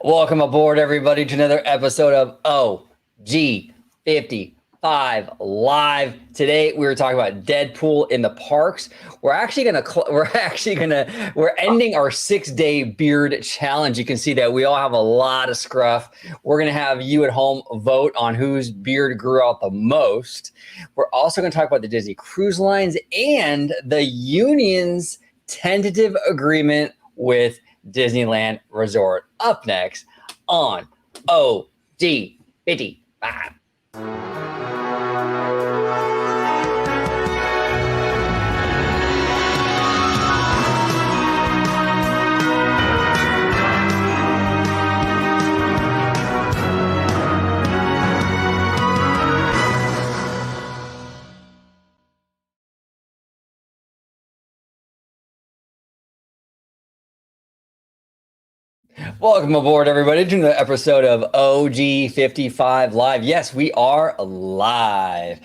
Welcome aboard, everybody, to another episode of OG55 Live. Today, we were talking about Deadpool in the parks. We're ending our 6-day beard challenge. You can see that we all have a lot of scruff. We're gonna have you at home vote on whose beard grew out the most. We're also gonna talk about the Disney Cruise Lines and the union's tentative agreement with Disneyland Resort. Up next on OG55. Welcome aboard, everybody, to another episode of OG55 Live. Yes, we are live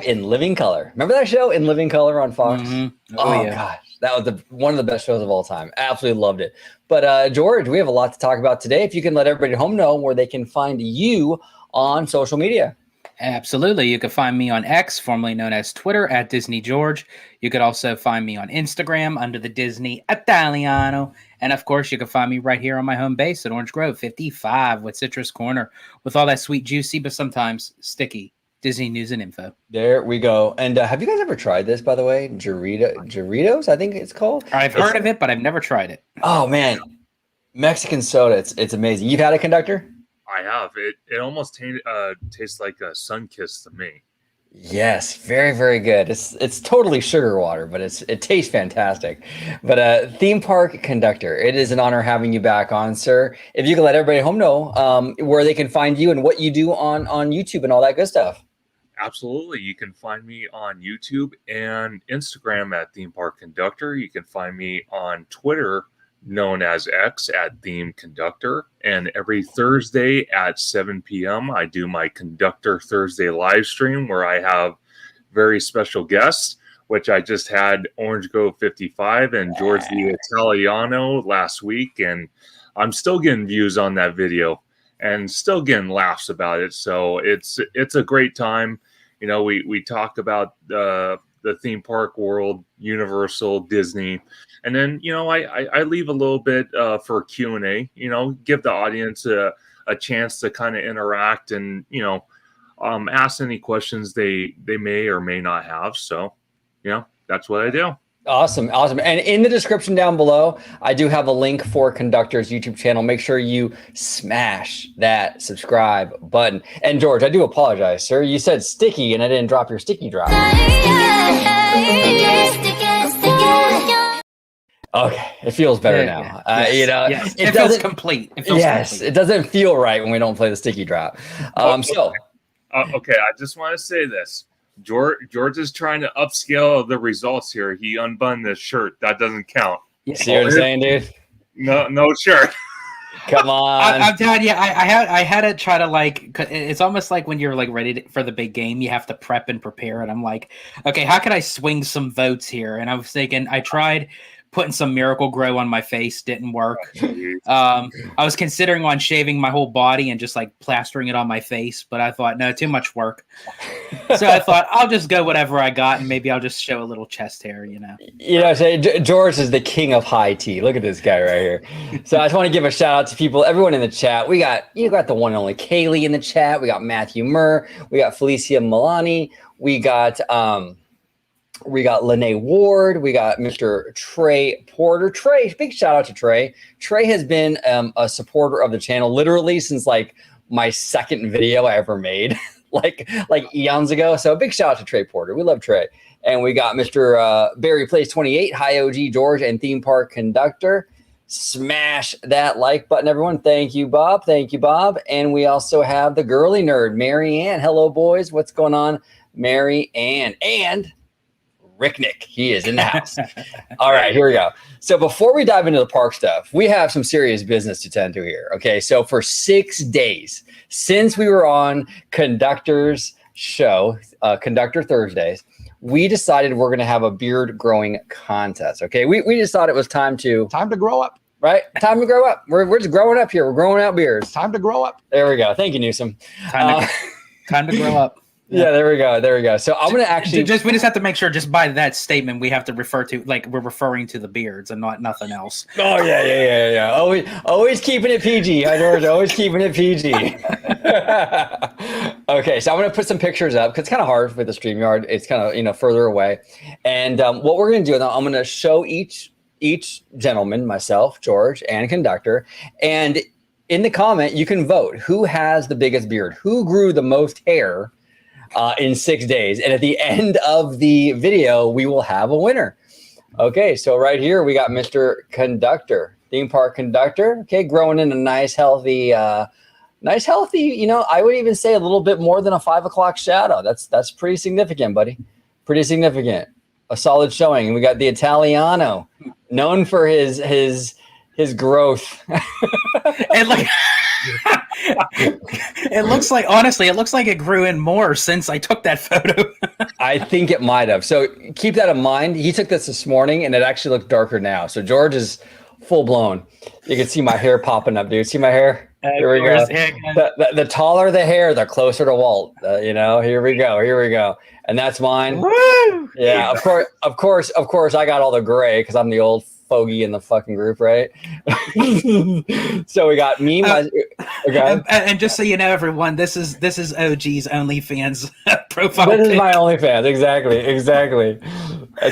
in living color. Remember that show, In Living Color, on Fox? Mm-hmm. Oh yeah. Gosh, that was one of the best shows of all time. Absolutely loved it. But George, we have a lot to talk about today. If you can let everybody at home know where they can find you on social media. Absolutely. You can find me on X, formerly known as Twitter, at Disney George. You could also find me on Instagram under the Disney Italiano. And of course, you can find me right here on my home base at Orange Grove 55 with Citrus Corner, with all that sweet, juicy, but sometimes sticky Disney news and info. There we go. And have you guys ever tried this, by the way? Doritos, I think it's called. I've heard of it, but I've never tried it. Oh man, Mexican soda. It's amazing. You've had a Conductor? I have. It almost tastes like a sun kiss to me. Yes, very, very good. It's totally sugar water, but it tastes fantastic. But theme park conductor, it is an honor having you back on, sir. If you could let everybody at home know where they can find you and what you do on YouTube and all that good stuff. Absolutely. You can find me on YouTube and Instagram at Theme Park Conductor. You can find me on Twitter, known as X, at Theme Conductor. And every Thursday at 7 p.m. I do my Conductor Thursday live stream where I have very special guests, which I just had Orange Grove 55 and George the Italiano last week. And I'm still getting views on that video and still getting laughs about it. So it's a great time. You know, we talk about the theme park world, Universal, Disney. And then, you know, I leave a little bit for Q&A, you know, give the audience a chance to kind of interact and, you know, ask any questions they may or may not have. So, you know, that's what I do. Awesome. And in the description down below, I do have a link for Conductor's YouTube channel. Make sure you smash that subscribe button. And George, I do apologize, sir. You said sticky and I didn't drop your sticky drop. Okay, it feels better now. Yes, you know, yes. It feels complete. It doesn't feel right when we don't play the sticky drop. Okay, I just want to say this. George is trying to upscale the results here. He unbuttoned this shirt. That doesn't count. See what I'm saying, dude? No shirt. Come on. I'm telling you, I had to try to, like, it's almost like when you're like ready for the big game, you have to prep and prepare. And I'm like, okay, how can I swing some votes here? And I was thinking, I tried putting some Miracle Grow on my face, didn't work. I was considering on shaving my whole body and just like plastering it on my face, but I thought, no, too much work. So I thought I'll just go whatever I got, and maybe I'll just show a little chest hair, you know. You know, George is the king of high tea. Look at this guy right here. So I just want to give a shout out to people, everyone in the chat. You got the one and only Kaylee in the chat. We got Matthew Murr. We got Felicia Milani. We got Lene Ward. We got Mr. Trey Porter. Trey, big shout out to Trey. Trey has been a supporter of the channel literally since like my second video I ever made, like eons ago. So big shout out to Trey Porter. We love Trey. And we got Mr. Barry Plays 28, Hi OG George, and Theme Park Conductor. Smash that like button, everyone. Thank you, Bob. And we also have the girly nerd, Mary Ann. Hello, boys. What's going on, Mary Ann? And Rick Nick, he is in the house. All right, here we go. So before we dive into the park stuff, we have some serious business to tend to here. Okay, so for 6 days since we were on Conductor's show, Conductor Thursdays, we decided we're going to have a beard growing contest. Okay, we just thought it was time to grow up. Right? Time to grow up. We're just growing up here. We're growing out beards. Time to grow up. There we go. Thank you, Newsom. Time to grow up. Yeah, there we go. So I'm gonna actually we just have to make sure just by that statement we have to refer to like we're referring to the beards and not nothing else. Oh yeah. Always keeping it PG. Hi George, always keeping it PG. Okay, so I'm gonna put some pictures up because it's kind of hard with the StreamYard. It's kind of further away, and what we're gonna do now, I'm gonna show each gentleman, myself, George, and conductor, and in the comment you can vote who has the biggest beard, who grew the most hair. In 6 days. And at the end of the video, we will have a winner. Okay, so right here, we got Mr. Conductor, theme park conductor. Okay, growing in a nice, healthy, I would even say a little bit more than a 5 o'clock shadow. That's pretty significant, buddy. Pretty significant. A solid showing. And we got the Italiano, known for his growth. And like it looks like it grew in more since I took that photo. I think it might have. So keep that in mind. He took this morning and it actually looked darker now. So George is full blown. You can see my hair popping up, dude. See my hair? Here we go. The taller the hair, the closer to Walt. Here we go. And that's mine. Woo! Yeah, of course, I got all the gray because I'm the old fogey in the fucking group, right? So we got me, and just so you know, everyone, this is OG's OnlyFans profile. This is my OnlyFans, exactly.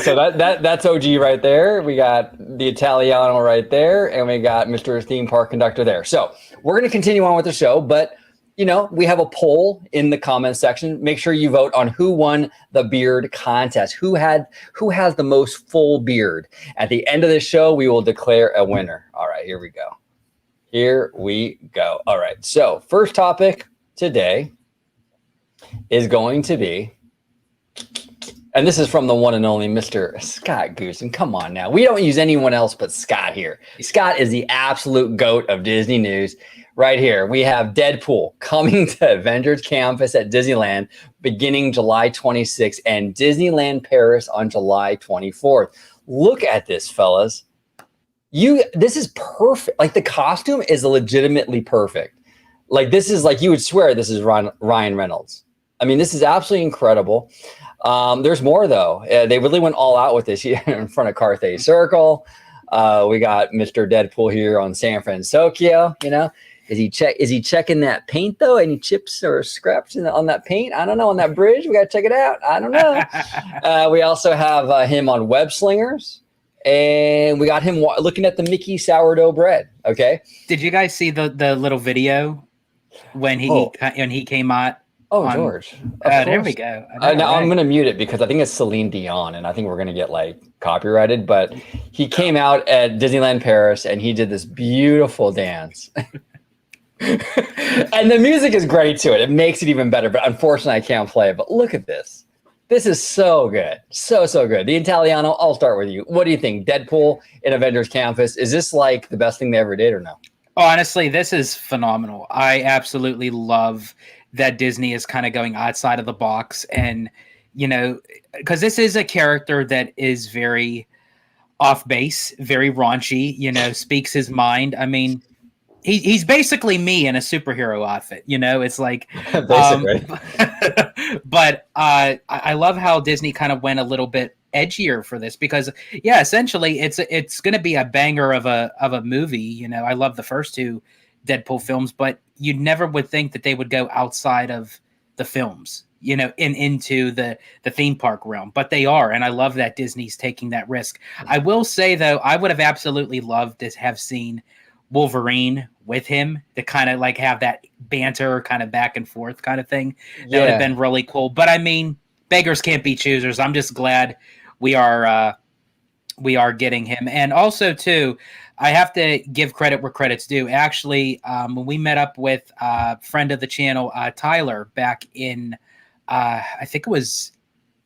So that's OG right there. We got the Italiano right there, and we got Mr. Theme Park Conductor there. So we're going to continue on with the show, but we have a poll in the comment section. Make sure you vote on who won the beard contest. Who has the most full beard? At the end of the show, we will declare a winner. All right, here we go. All right. So first topic today is going to be, and this is from the one and only Mr. Scott Goosen. Come on now. We don't use anyone else but Scott here. Scott is the absolute GOAT of Disney news. Right here, we have Deadpool coming to Avengers Campus at Disneyland beginning July 26th and Disneyland Paris on July 24th. Look at this, fellas. This is perfect. Like, the costume is legitimately perfect. Like, this is like, you would swear this is Ryan Reynolds. I mean, this is absolutely incredible. There's more, though. They really went all out with this here in front of Carthay Circle. We got Mr. Deadpool here on San Francisco, Is he checking that paint though? Any chips or scraps on that paint? I don't know. On that bridge, we gotta check it out. I don't know. We also have him on web slingers, and we got him looking at the Mickey sourdough bread. Okay. Did you guys see the little video when he came out? Oh, George. There we go. Now I'm going to mute it because I think it's Celine Dion, and I think we're going to get copyrighted. But he came out at Disneyland Paris, and he did this beautiful dance. And the music is great to it. It makes it even better. But unfortunately, I can't play it. But look at this. This is so good. So good. The Italiano, I'll start with you. What do you think? Deadpool in Avengers Campus. Is this the best thing they ever did or no? Honestly, this is phenomenal. I absolutely love that Disney is kind of going outside of the box, and because this is a character that is very off base, very raunchy, speaks his mind. I mean, he's basically me in a superhero outfit, it's like basically. But I love how Disney kind of went a little bit edgier for this because essentially it's going to be a banger of a movie. I love the first two Deadpool films, but you never would think that they would go outside of the films, into the theme park realm, but they are. And I love that Disney's taking that risk. I will say though, I would have absolutely loved to have seen Wolverine with him to kind of have that banter kind of back and forth kind of thing. That would have been really cool. But I mean, beggars can't be choosers. I'm just glad we are getting him. And also too, I have to give credit where credit's due. Actually, when we met up with a friend of the channel, Tyler, back in, I think it was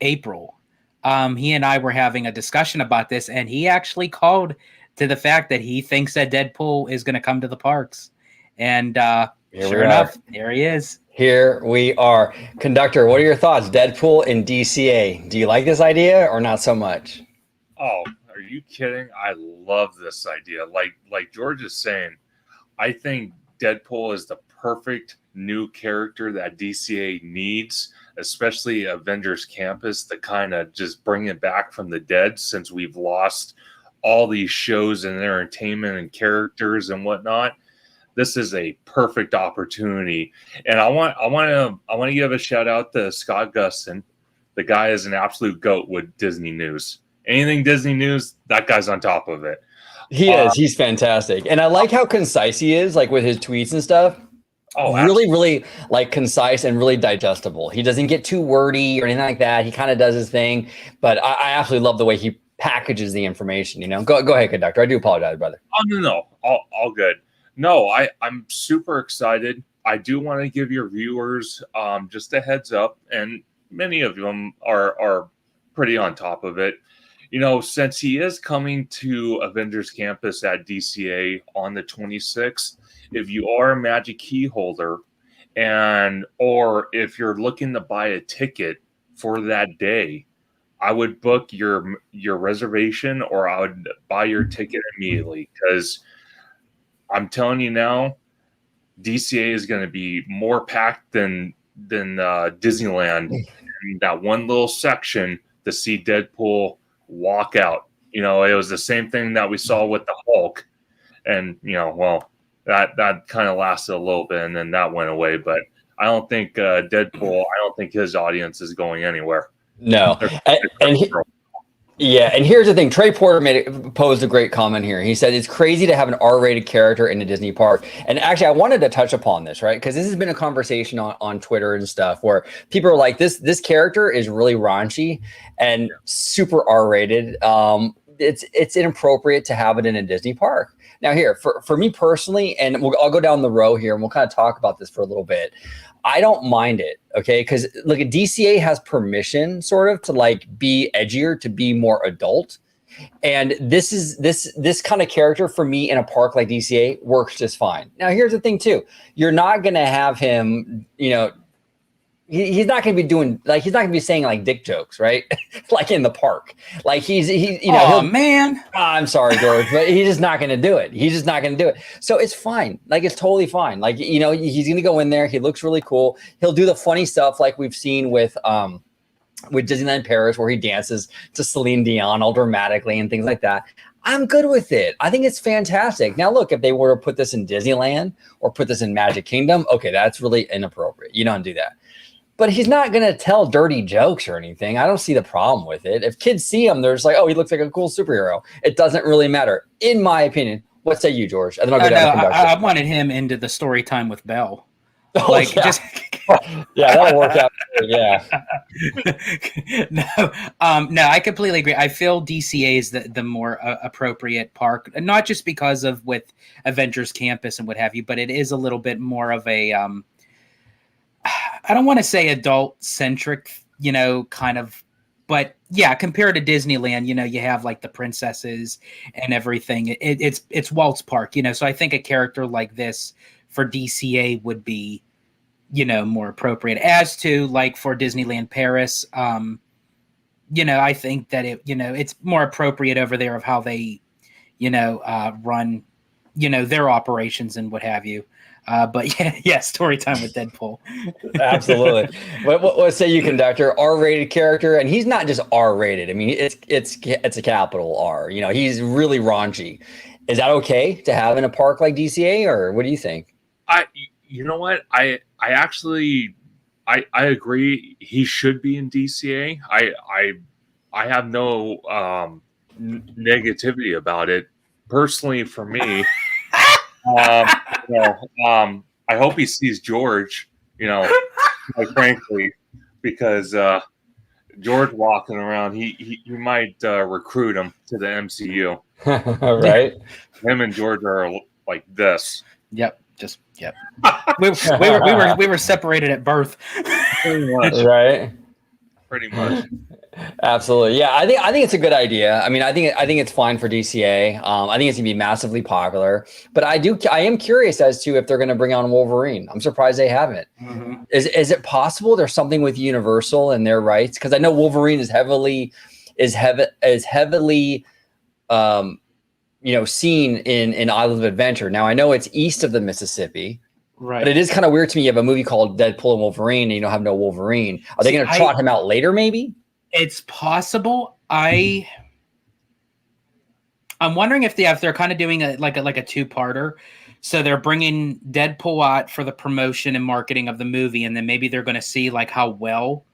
April, he and I were having a discussion about this, and he actually called to the fact that he thinks that Deadpool is going to come to the parks. And sure enough, there he is. Here we are. Conductor, what are your thoughts? Deadpool in DCA. Do you like this idea or not so much? Oh, are Are you kidding? I love this idea. Like George is saying, I think Deadpool is the perfect new character that DCA needs, especially Avengers Campus, to kind of just bring it back from the dead, since we've lost all these shows and entertainment and characters and whatnot. This is a perfect opportunity. And I want to give a shout out to Scott Gustin. The guy is an absolute goat with Disney news. Anything Disney news, that guy's on top of it. He is. He's fantastic. And I like how concise he is, like with his tweets and stuff. Oh, really like concise and really digestible. He doesn't get too wordy or anything like that. He kind of does his thing, but I absolutely love the way he packages the information. Go ahead, conductor. I do apologize, brother. Oh, no, all good. No, I'm super excited. I do want to give your viewers just a heads up, and many of them are pretty on top of it. Since he is coming to Avengers Campus at DCA on the 26th, if you are a Magic Key holder, or if you're looking to buy a ticket for that day, I would book your reservation, or I would buy your ticket immediately, because I'm telling you now, DCA is going to be more packed than Disneyland in that one little section to see Deadpool walk out. It was the same thing that we saw with the Hulk, and that kind of lasted a little bit, and then that went away. But I don't think Deadpool. I don't think his audience is going anywhere. No, and here's the thing. Trey Porter posed a great comment here. He said it's crazy to have an R-rated character in a Disney park. And actually, I wanted to touch upon this, right? Because this has been a conversation on Twitter and stuff where people are like, this character is really raunchy and super R-rated. It's inappropriate to have it in a Disney park. Now here, for me personally, and I'll go down the row here and we'll kind of talk about this for a little bit. I don't mind it, okay? Because look, DCA has permission sort of to like be edgier, to be more adult. And this kind of character for me in a park like DCA works just fine. Now, here's the thing too. You're not going to have him, he's not going to be doing like, he's not going to be saying like dick jokes, right? Like in the park. Like oh man, I'm sorry, George, but he's just not going to do it. He's just not going to do it. So it's fine. Like, it's totally fine. Like, he's going to go in there. He looks really cool. He'll do the funny stuff like we've seen with Disneyland Paris, where he dances to Celine Dion all dramatically and things like that. I'm good with it. I think it's fantastic. Now, look, if they were to put this in Disneyland or put this in Magic Kingdom, okay, that's really inappropriate. You don't do that. But he's not going to tell dirty jokes or anything. I don't see the problem with it. If kids see him, they're just like, oh, he looks like a cool superhero. It doesn't really matter, in my opinion. What say you, George? And then I'll go down to I wanted him into the story time with Belle. Oh, like, yeah. just yeah, that'll work out. Yeah. No, I completely agree. I feel DCA is the more appropriate park, not just because of with Avengers Campus and what have you, but it is a little bit more of a I don't want to say adult centric, kind of, but yeah, compared to Disneyland, you have like the princesses and everything. It's Walt's Park, so I think a character like this for DCA would be, more appropriate. As to like for Disneyland Paris, I think that it's more appropriate over there of how they, run, their operations and what have you. But yeah, story time with Deadpool. Absolutely. What say you, conductor? R-rated character, and he's not just R-rated. I mean, it's a capital R. He's really raunchy. Is that okay to have in a park like DCA, or what do you think? You know what? I actually agree. He should be in DCA. I have no negativity about it. Personally, for me. I hope he sees George, quite frankly, because George walking around, he might recruit him to the MCU. Right? Him and George are like this. Yep. Yep. we were separated at birth. Pretty much. Right. Pretty much. Absolutely. Yeah, I think it's a good idea. I mean, I think it's fine for DCA. I think it's gonna be massively popular. But I am curious as to if they're gonna bring on Wolverine. I'm surprised they haven't. Mm-hmm. Is it possible there's something with Universal and their rights? Because I know Wolverine is heavily scene in Islands of Adventure. Now I know it's east of the Mississippi, Right. but it is kind of weird to me. You have a movie called Deadpool and Wolverine, and you don't have no Wolverine. Are they going to trot him out later? Maybe it's possible. I'm wondering if they're kind of doing a two-parter. So they're bringing Deadpool out for the promotion and marketing of the movie, and then maybe they're going to see like how well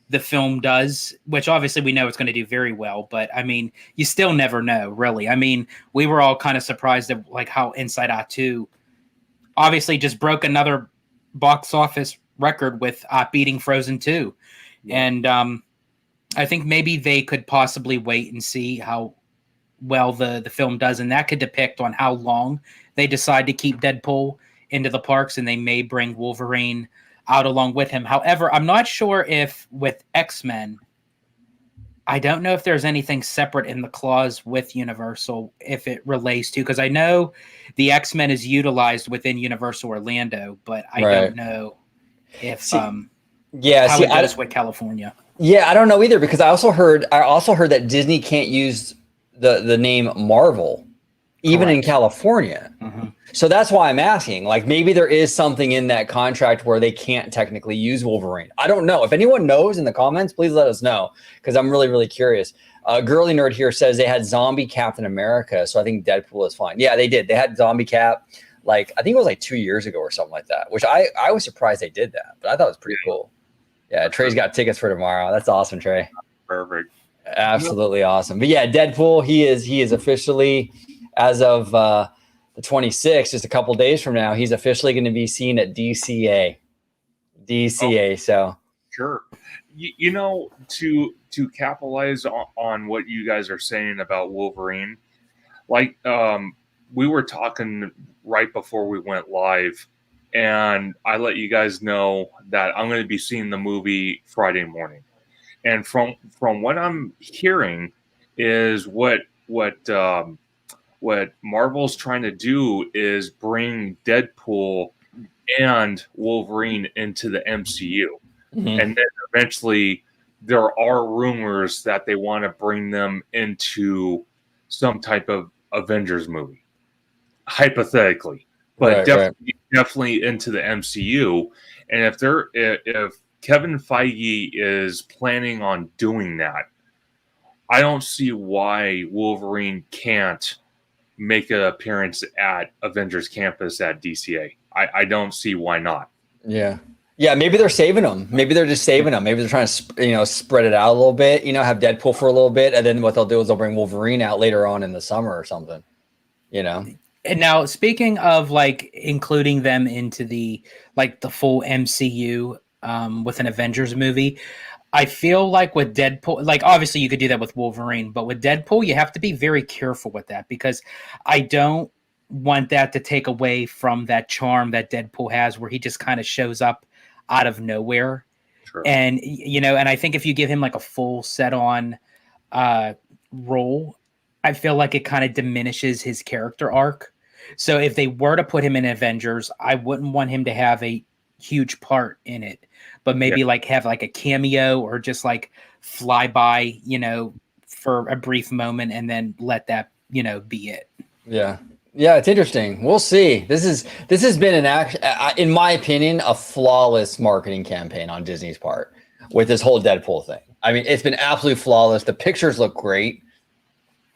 the film does, which obviously we know it's going to do very well. But I mean, you still never know, really. I mean, we were all kind of surprised at like how Inside Out 2 obviously just broke another box office record with beating Frozen 2. Yeah. And I think maybe they could possibly wait and see how well the film does, and that could depict on how long they decide to keep Deadpool into the parks, and they may bring Wolverine out along with him. However, I'm not sure if with X-Men, I don't know if there's anything separate in the clause with Universal if it relates to, because I know the X-Men is utilized within Universal Orlando, but I don't know if how it goes with California. Yeah, I don't know either, because I also heard that Disney can't use the name Marvel even in California. Mm-hmm. So that's why I'm asking. Like, maybe there is something in that contract where they can't technically use Wolverine. I don't know. If anyone knows in the comments, please let us know, because I'm really, really curious. Girly Nerd here says they had Zombie Captain America, so I think Deadpool is fine. Yeah, they did. They had Zombie Cap, like, I think it was like 2 years ago or something like that, which I was surprised they did that, but I thought it was pretty cool. Yeah, Trey's got tickets for tomorrow. That's awesome, Trey. Perfect. Absolutely awesome. But yeah, Deadpool, he is officially, as of the 26th, just a couple days from now, he's officially going to be seen at DCA. So sure. To capitalize on what you guys are saying about Wolverine, like we were talking right before we went live, and I let you guys know that I'm going to be seeing the movie Friday morning. And from what I'm hearing is what Marvel's trying to do is bring Deadpool and Wolverine into the MCU. Mm-hmm. And then eventually there are rumors that they want to bring them into some type of Avengers movie, hypothetically, but definitely into the MCU. And if Kevin Feige is planning on doing that, I don't see why Wolverine can't make an appearance at Avengers Campus at DCA. I don't see why not. Yeah. Maybe they're saving them. Maybe they're just saving them. Maybe they're trying to, spread it out a little bit. Have Deadpool for a little bit, and then what they'll do is they'll bring Wolverine out later on in the summer or something. And now, speaking of like including them into the full MCU with an Avengers movie, I feel like with Deadpool, like obviously you could do that with Wolverine, but with Deadpool, you have to be very careful with that, because I don't want that to take away from that charm that Deadpool has, where he just kind of shows up out of nowhere. Sure. And, and I think if you give him like a full set on role, I feel like it kind of diminishes his character arc. So if they were to put him in Avengers, I wouldn't want him to have a huge part in it, but maybe have like a cameo or just like fly by, for a brief moment, and then let that, be it. Yeah, it's interesting. We'll see. This has been in my opinion, a flawless marketing campaign on Disney's part with this whole Deadpool thing. I mean, it's been absolutely flawless. The pictures look great.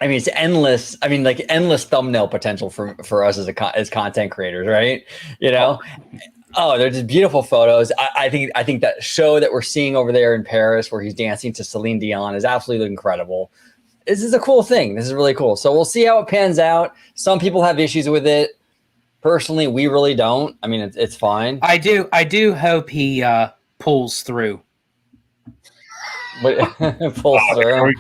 I mean, it's endless. I mean, like endless thumbnail potential for us as content creators, right? Oh, they're just beautiful photos. I think that show that we're seeing over there in Paris, where he's dancing to Celine Dion, is absolutely incredible. This is a cool thing. This is really cool. So we'll see how it pans out. Some people have issues with it. Personally, we really don't. I mean, it's fine. I do hope he pulls through. Pulls through.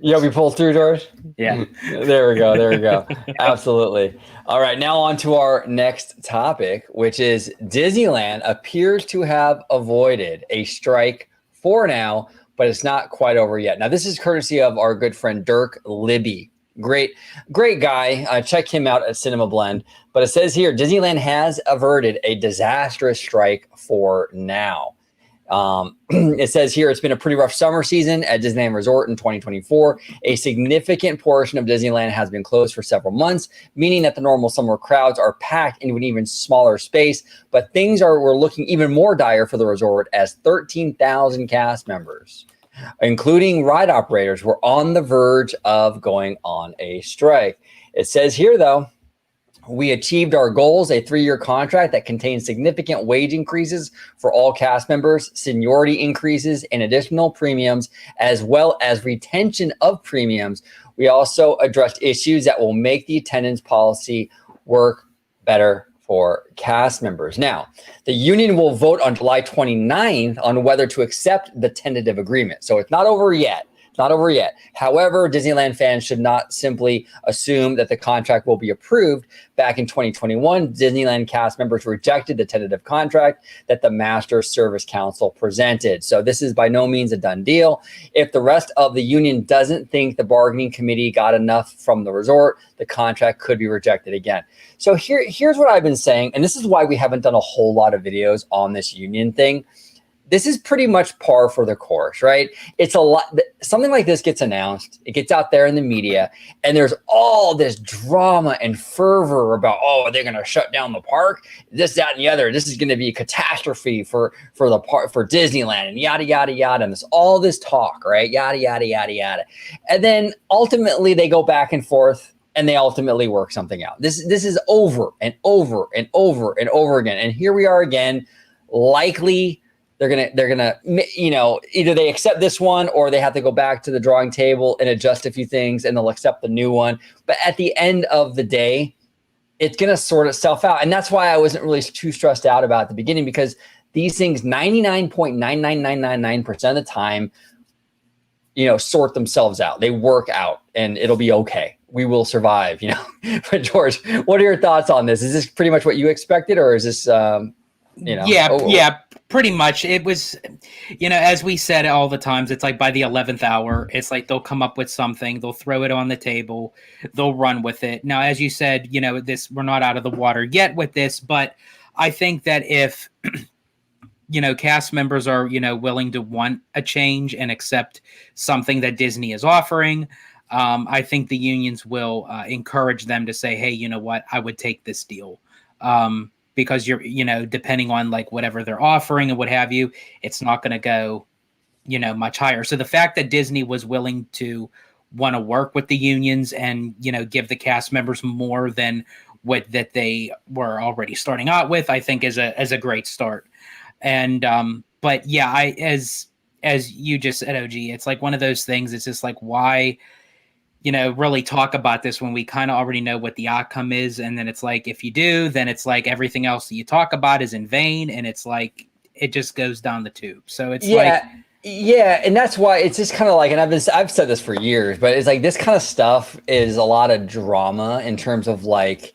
Yeah, we pulled through, George? Yeah. There we go. Absolutely. All right, now on to our next topic, which is Disneyland appears to have avoided a strike for now, but it's not quite over yet. Now, this is courtesy of our good friend Dirk Libby. Great guy. Check him out at Cinema Blend. But it says here, Disneyland has averted a disastrous strike for now. It says here it's been a pretty rough summer season at Disneyland Resort in 2024. A significant portion of Disneyland has been closed for several months, meaning that the normal summer crowds are packed into an even smaller space. But things were looking even more dire for the resort as 13,000 cast members, including ride operators, were on the verge of going on a strike. It says here, though, we achieved our goals, a 3-year contract that contains significant wage increases for all cast members, seniority increases, and additional premiums, as well as retention of premiums. We also addressed issues that will make the attendance policy work better for cast members. Now, the union will vote on July 29th on whether to accept the tentative agreement. So it's not over yet. It's not over yet. However, Disneyland fans should not simply assume that the contract will be approved. Back in 2021, Disneyland cast members rejected the tentative contract that the Master Service Council presented. So this is by no means a done deal. If the rest of the union doesn't think the bargaining committee got enough from the resort, the contract could be rejected again. So here's what I've been saying, and this is why we haven't done a whole lot of videos on this union thing. This is pretty much par for the course, right? It's a lot. Something like this gets announced, it gets out there in the media, and there's all this drama and fervor about, oh, are they going to shut down the park? This, that, and the other. This is going to be a catastrophe for the park, for Disneyland, and yada yada yada. And there's all this talk, right? Yada yada yada yada. And then ultimately they go back and forth, and they ultimately work something out. This is over and over and over and over again. And here we are again, likely. They're gonna, either they accept this one or they have to go back to the drawing table and adjust a few things, and they'll accept the new one. But at the end of the day, it's gonna sort itself out, and that's why I wasn't really too stressed out about it at the beginning, because these things 99.99999% of the time, sort themselves out. They work out, and it'll be okay. We will survive. But George, what are your thoughts on this? Is this pretty much what you expected, or is this? Yeah, pretty much. It was, as we said all the times, it's like by the 11th hour, it's like they'll come up with something, they'll throw it on the table, they'll run with it. Now, as you said, we're not out of the water yet with this, but I think that if, cast members are, willing to want a change and accept something that Disney is offering, I think the unions will encourage them to say, hey, you know what, I would take this deal. Because you're, depending on like whatever they're offering and what have you, it's not going to go, much higher. So the fact that Disney was willing to want to work with the unions and, give the cast members more than what that they were already starting out with, I think is a great start. And, but yeah, as you just said, OG, it's like one of those things. It's just like, why, really talk about this when we kind of already know what the outcome is. And then it's like, if you do, then it's like everything else that you talk about is in vain. And it's like, it just goes down the tube. So it's yeah. And that's why it's just kind of like, and I've said this for years, but it's like this kind of stuff is a lot of drama in terms of like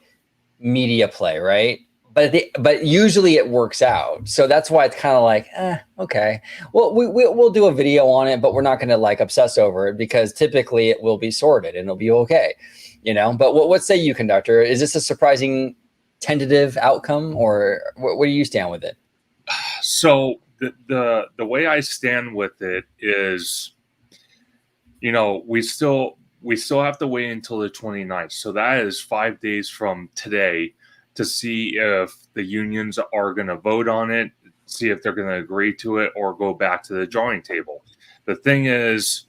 media play, right? But usually it works out. So that's why it's kind of like, okay. Well, we'll do a video on it, but we're not going to like obsess over it, because typically it will be sorted and it'll be okay, But what say you, conductor? Is this a surprising tentative outcome, or where do you stand with it? So the way I stand with it is, we still have to wait until the 29th. So that is 5 days from today, to see if the unions are going to vote on it, see if they're going to agree to it, or go back to the drawing table. The thing is,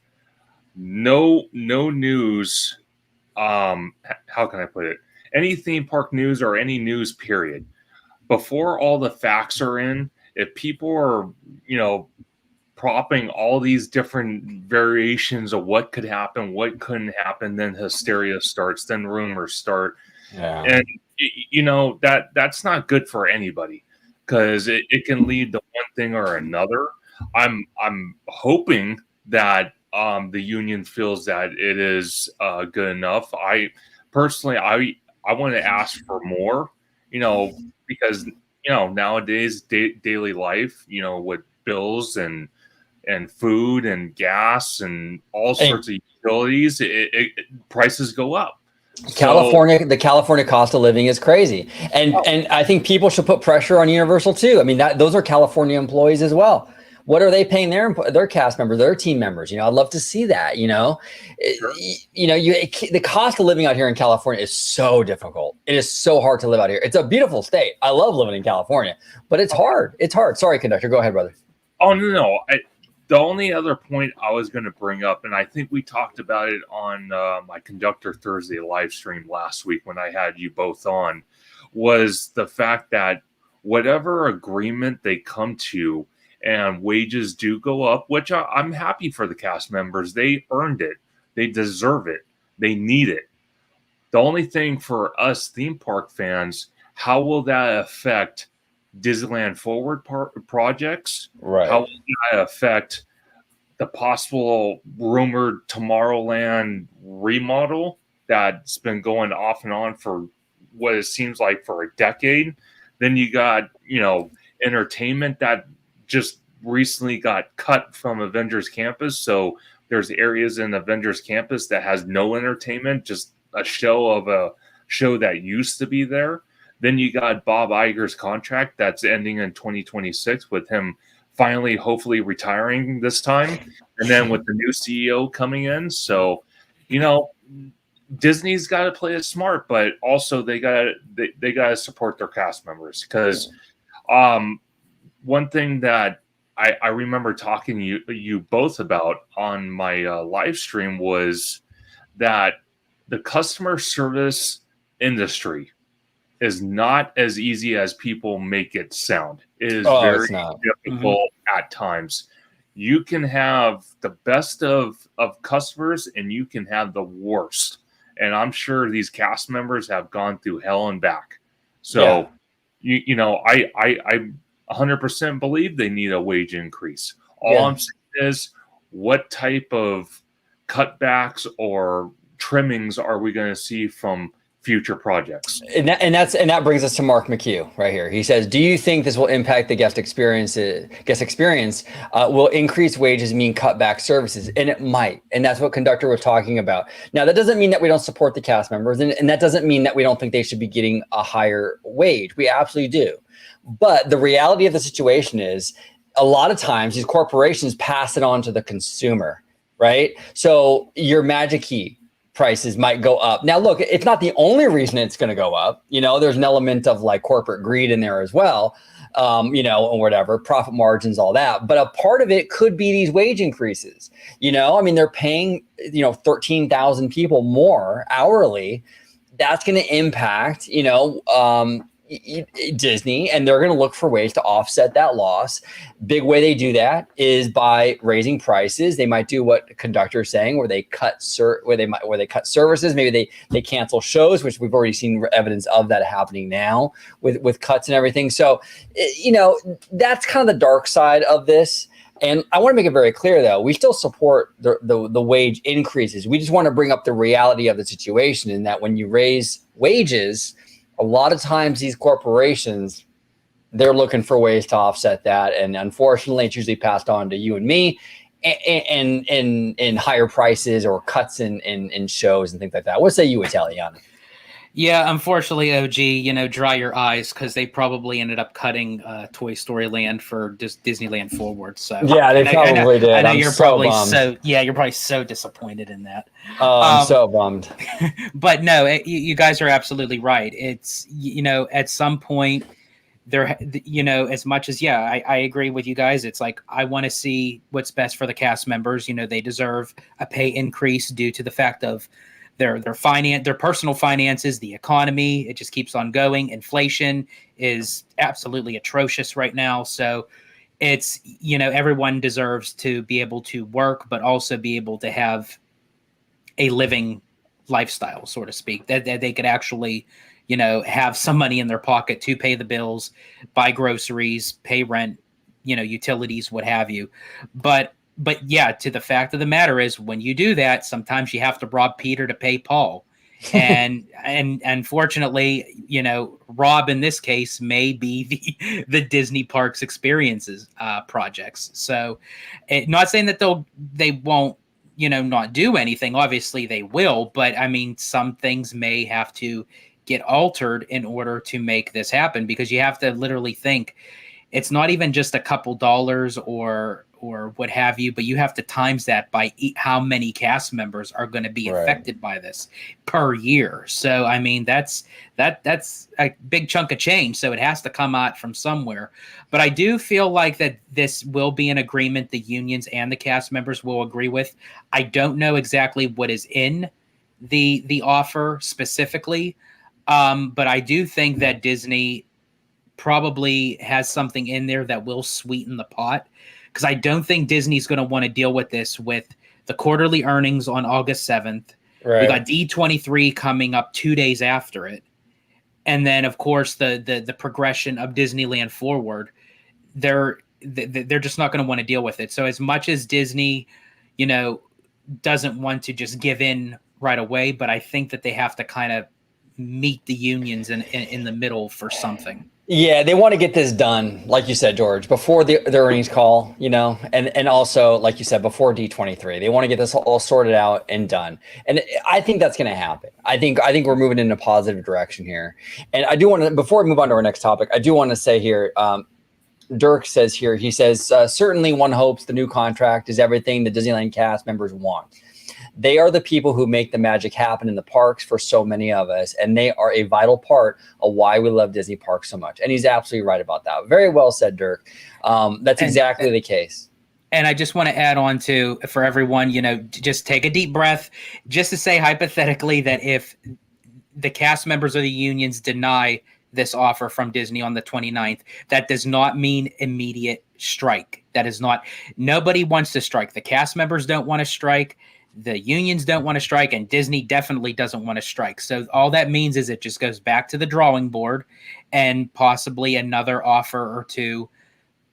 no news. How can I put it? Any theme park news or any news period, before all the facts are in, if people are, propping all these different variations of what could happen, what couldn't happen, then hysteria starts, then rumors start. Yeah. And that's not good for anybody, because it can lead to one thing or another. I'm hoping that the union feels that it is good enough. I personally want to ask for more, because nowadays daily life, with bills and food and gas and all sorts of utilities, prices go up. The California cost of living is crazy, and I think people should put pressure on Universal too. I mean, those are California employees as well. What are they paying their cast members, their team members? I'd love to see that. Sure. The cost of living out here in California is so difficult. It is so hard to live out here. It's a beautiful state. I love living in California, but it's hard. It's hard. Sorry, conductor. Go ahead, brother. Oh, no. The only other point I was going to bring up, and I think we talked about it on my Conductor Thursday live stream last week when I had you both on, was the fact that whatever agreement they come to and wages do go up, which I'm happy for the cast members. They earned it. They deserve it. They need it. The only thing for us theme park fans, how will that affect Disneyland Forward projects? Right. How will that affect the possible rumored Tomorrowland remodel that's been going off and on for what it seems like for a decade? Then you got, entertainment that just recently got cut from Avengers Campus. So there's areas in Avengers Campus that has no entertainment, just a show that used to be there. Then you got Bob Iger's contract that's ending in 2026 with him finally, hopefully retiring this time. And then with the new CEO coming in. So, Disney's got to play it smart, but also they got to support their cast members. Because one thing that I remember talking to you both about on my live stream was that the customer service industry is not as easy as people make it sound. It is very difficult at times. You can have the best of customers and you can have the worst. And I'm sure these cast members have gone through hell and back. So, I 100% believe they need a wage increase. All I'm saying is, what type of cutbacks or trimmings are we going to see from future projects? And that brings us to Mark McHugh right here. He says, "Do you think this will impact the guest experience? Will increased wages mean cutback services?" And it might. And that's what Conductor was talking about. Now, that doesn't mean that we don't support the cast members, and that doesn't mean that we don't think they should be getting a higher wage. We absolutely do. But the reality of the situation is, a lot of times these corporations pass it on to the consumer, right? So your Magic Key prices might go up. Now, look, it's not the only reason it's going to go up. There's an element of like corporate greed in there as well, and whatever, profit margins, all that. But a part of it could be these wage increases. They're paying, 13,000 people more hourly. That's going to impact, Disney, and they're going to look for ways to offset that loss. Big way they do that is by raising prices. They might do what Conductor is saying, where they cut services. Maybe they cancel shows, which we've already seen evidence of that happening now with cuts and everything. So, that's kind of the dark side of this. And I want to make it very clear, though, we still support the wage increases. We just want to bring up the reality of the situation, in that when you raise wages, a lot of times these corporations, they're looking for ways to offset that. And unfortunately, it's usually passed on to you and me in higher prices or cuts in shows and things like that. What say you, Italiano? Yeah, unfortunately, OG, dry your eyes, because they probably ended up cutting Toy Story Land for Disneyland Forward. So yeah, they probably did. I know I'm you're so probably bummed. you're probably so disappointed in that. Oh, I'm so bummed. But no, you guys are absolutely right. It's, at some point there, as much as, I agree with you guys. It's like, I want to see what's best for the cast members. They deserve a pay increase due to the fact of their personal finances, the economy. It just keeps on going. Inflation is absolutely atrocious right now. So it's, everyone deserves to be able to work, but also be able to have a living lifestyle, so to speak, that they could actually, have some money in their pocket to pay the bills, buy groceries, pay rent, utilities, what have you. But yeah, to the fact of the matter is, when you do that, sometimes you have to rob Peter to pay Paul. And unfortunately, Rob in this case may be the Disney Parks Experiences projects. So not saying that they won't, not do anything. Obviously they will, but I mean, some things may have to get altered in order to make this happen, because you have to literally think, it's not even just a couple dollars or what have you, but you have to times that by how many cast members are going to be affected by this per year. So I mean, that's a big chunk of change. So it has to come out from somewhere. But I do feel like that this will be an agreement the unions and the cast members will agree with. I don't know exactly what is in the offer specifically, but I do think that Disney probably has something in there that will sweeten the pot, because I don't think Disney's going to want to deal with this with the quarterly earnings on August 7th. Right. We got D23 coming up 2 days after it. And then, of course, the progression of Disneyland Forward. They're just not going to want to deal with it. So as much as Disney, doesn't want to just give in right away, but I think that they have to kind of meet the unions in the middle for something. Yeah, they want to get this done, like you said, George, before the earnings call, and also, like you said, before D23. They want to get this all sorted out and done. And I think that's going to happen. I think we're moving in a positive direction here. And I do want to, before we move on to our next topic, I do want to say here, Dirk says here, he says, certainly one hopes the new contract is everything the Disneyland cast members want. They are the people who make the magic happen in the parks for so many of us, and they are a vital part of why we love Disney parks so much. And he's absolutely right about that. Very well said, Dirk. That's exactly the case. And I just want to add on to, for everyone, just take a deep breath, just to say hypothetically that if the cast members of the unions deny this offer from Disney on the 29th, that does not mean immediate strike. That is not, nobody wants to strike. The cast members don't want to strike. The unions don't want to strike, and Disney definitely doesn't want to strike. So all that means is it just goes back to the drawing board, and possibly another offer or two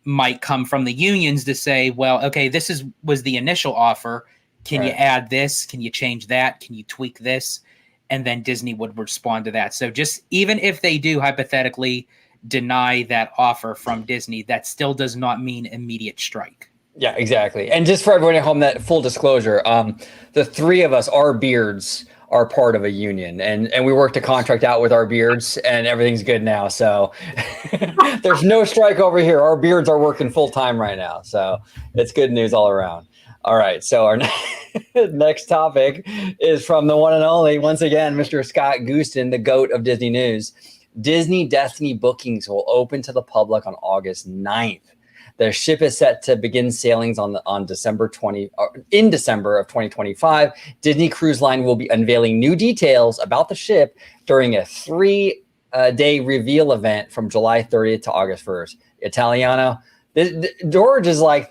might come from the unions to say, well, okay, this was the initial offer. Can you add this? Can you change that? Can you tweak this? And then Disney would respond to that. So just even if they do hypothetically deny that offer from Disney, that still does not mean immediate strike. Yeah, exactly. And just for everyone at home, that full disclosure, the three of us, our beards are part of a union, and we worked a contract out with our beards, and everything's good now. So there's no strike over here. Our beards are working full time right now. So it's good news all around. All right. So our next topic is from the one and only, once again, Mr. Scott Gooston, the GOAT of Disney News. Disney Destiny bookings will open to the public on August 9th. The ship is set to begin sailings in December of 2025. Disney Cruise Line will be unveiling new details about the ship during a 3-day reveal event from July 30th to August 1st. Italiano, George is like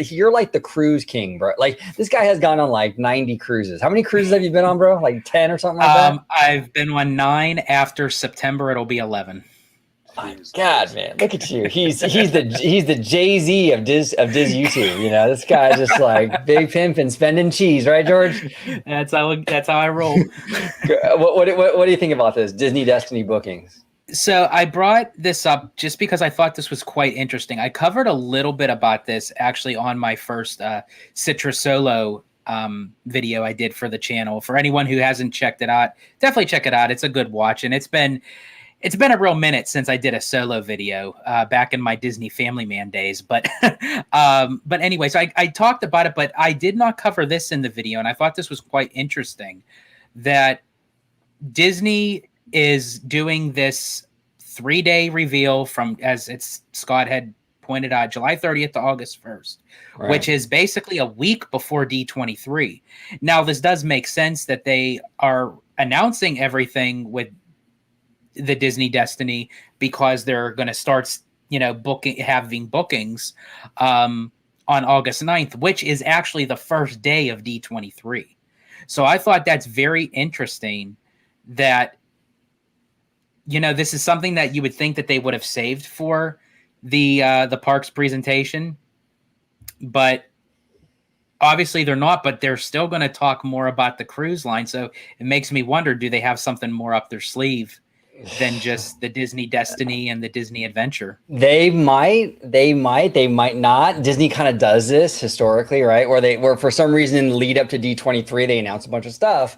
you're like the cruise king, bro. Like, this guy has gone on like 90 cruises. How many cruises have you been on, bro? Like 10 or something like that? I've been on 9. After September, it'll be 11. My God, man, look at you. He's the Jay-Z of Diz YouTube. This guy's just like big pimping, spending cheese, right, George? That's how I roll. What do you think about this Disney Destiny bookings? So I brought this up just because I thought this was quite interesting. I covered a little bit about this actually on my first Citra Solo video I did for the channel. For anyone who hasn't checked it out, definitely check it out. It's a good watch, and it's been a real minute since I did a solo video back in my Disney Family Man days. But anyway, so I talked about it, but I did not cover this in the video. And I thought this was quite interesting that Disney is doing this 3-day reveal from, as Scott had pointed out, July 30th to August 1st, which is basically a week before D23. Now, this does make sense that they are announcing everything with the Disney Destiny because they're going to start, having bookings on August 9th, which is actually the first day of D23. So I thought that's very interesting that, this is something that you would think that they would have saved for the parks presentation, but obviously they're not, but they're still going to talk more about the cruise line. So it makes me wonder, do they have something more up their sleeve than just the Disney Destiny and the Disney Adventure. They might not. Disney kind of does this historically, right? Where for some reason in the lead up to D23, they announce a bunch of stuff.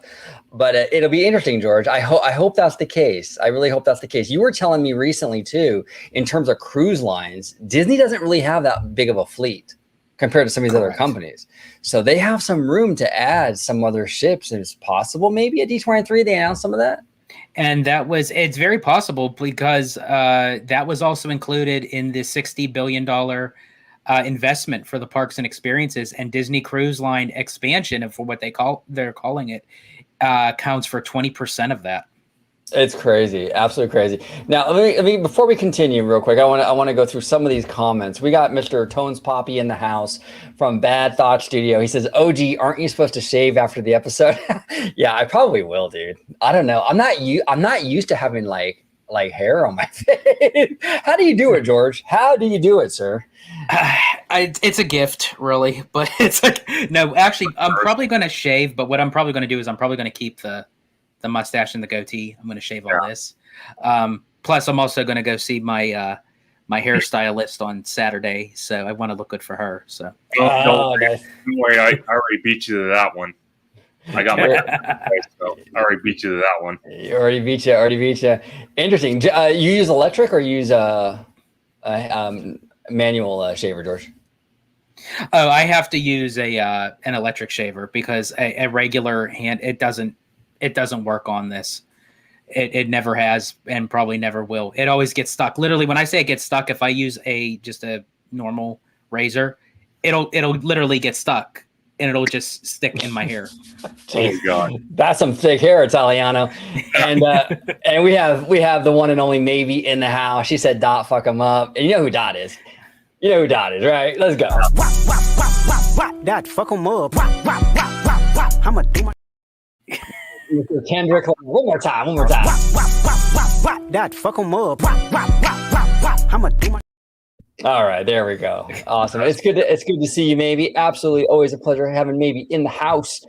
But it'll be interesting, George. I hope that's the case. I really hope that's the case. You were telling me recently too, in terms of cruise lines, Disney doesn't really have that big of a fleet compared to some of these other companies. So they have some room to add some other ships. It's possible maybe at D23 they announce some of that. And it's very possible because that was also included in the $60 billion investment for the parks and experiences, and Disney Cruise Line expansion, and for what they're calling it, counts for 20% of that. It's crazy, absolutely crazy. Now, let me before we continue, real quick, I want to go through some of these comments. We got Mr. Tones Poppy in the house from Bad Thought Studio. He says, "OG, aren't you supposed to shave after the episode?" Yeah, I probably will, dude. I don't know. I'm not used to having like hair on my face. How do you do it, George? How do you do it, sir? It's a gift, really, but it's like no. Actually, I'm probably going to shave. But what I'm probably going to do is I'm probably going to keep the mustache and the goatee. I'm going to shave all this. Plus, I'm also going to go see my my hairstylist on Saturday, so I want to look good for her. So, don't worry, I already beat you to that one. I got my so I already beat you to that one. You already beat you. Interesting. You use electric or you use manual shaver, George? Oh, I have to use an electric shaver because a regular hand it doesn't work on this. It never has and probably never will. It always gets stuck. Literally, when I say it gets stuck, if I use just a normal razor, it'll literally get stuck and it'll just stick in my hair. Oh God, that's some thick hair, Italiano. And and we have the one and only Navy in the house. She said, "Dot, fuck him up." And you know who Dot is. You know who Dot is, right? Let's go. Dot, fuck him up. I'ma do my. Mr. Kendrick, one more time. Dot, fuck him up. I'ma do my. All right, there we go. Awesome. It's good to see you, Maybe. Absolutely, always a pleasure having Maybe in the house.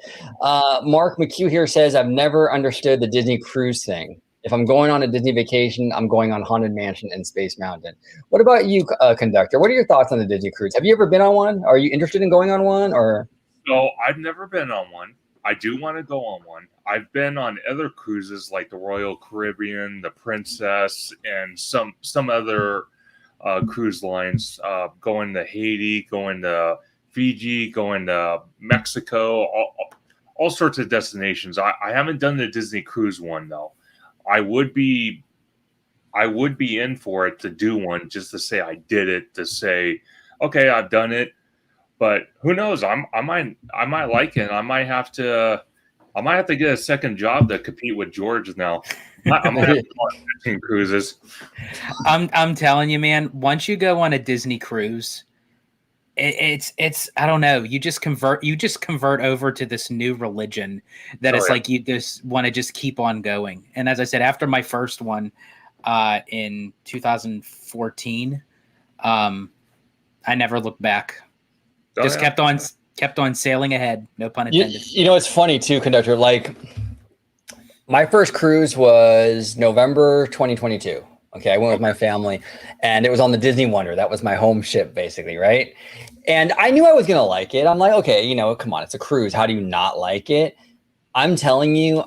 Mark McHugh here says, "I've never understood the Disney cruise thing. If I'm going on a Disney vacation, I'm going on Haunted Mansion and Space Mountain." What about you, Conductor? What are your thoughts on the Disney cruise? Have you ever been on one? Are you interested in going on one? Or no, I've never been on one. I do want to go on one. I've been on other cruises like the Royal Caribbean, the Princess, and some other cruise lines, going to Haiti, going to Fiji, going to Mexico, all sorts of destinations. I haven't done the Disney cruise one though. I would be in for it to do one just to say I did it, to say, okay, I've done it. But who knows? I might like it. I might have to get a second job to compete with George now. I'm gonna have to go on 15 cruises. I'm telling you, man. Once you go on a Disney cruise, it's I don't know. You just convert over to this new religion that it's like you just want to just keep on going. And as I said, after my first one in 2014, I never looked back. Just kept on sailing ahead. No pun intended. You know, it's funny too, Conductor. Like my first cruise was November 2022. Okay, I went with my family, and it was on the Disney Wonder. That was my home ship, basically, right? And I knew I was gonna like it. I'm like, okay, you know, come on, it's a cruise. How do you not like it? I'm telling you,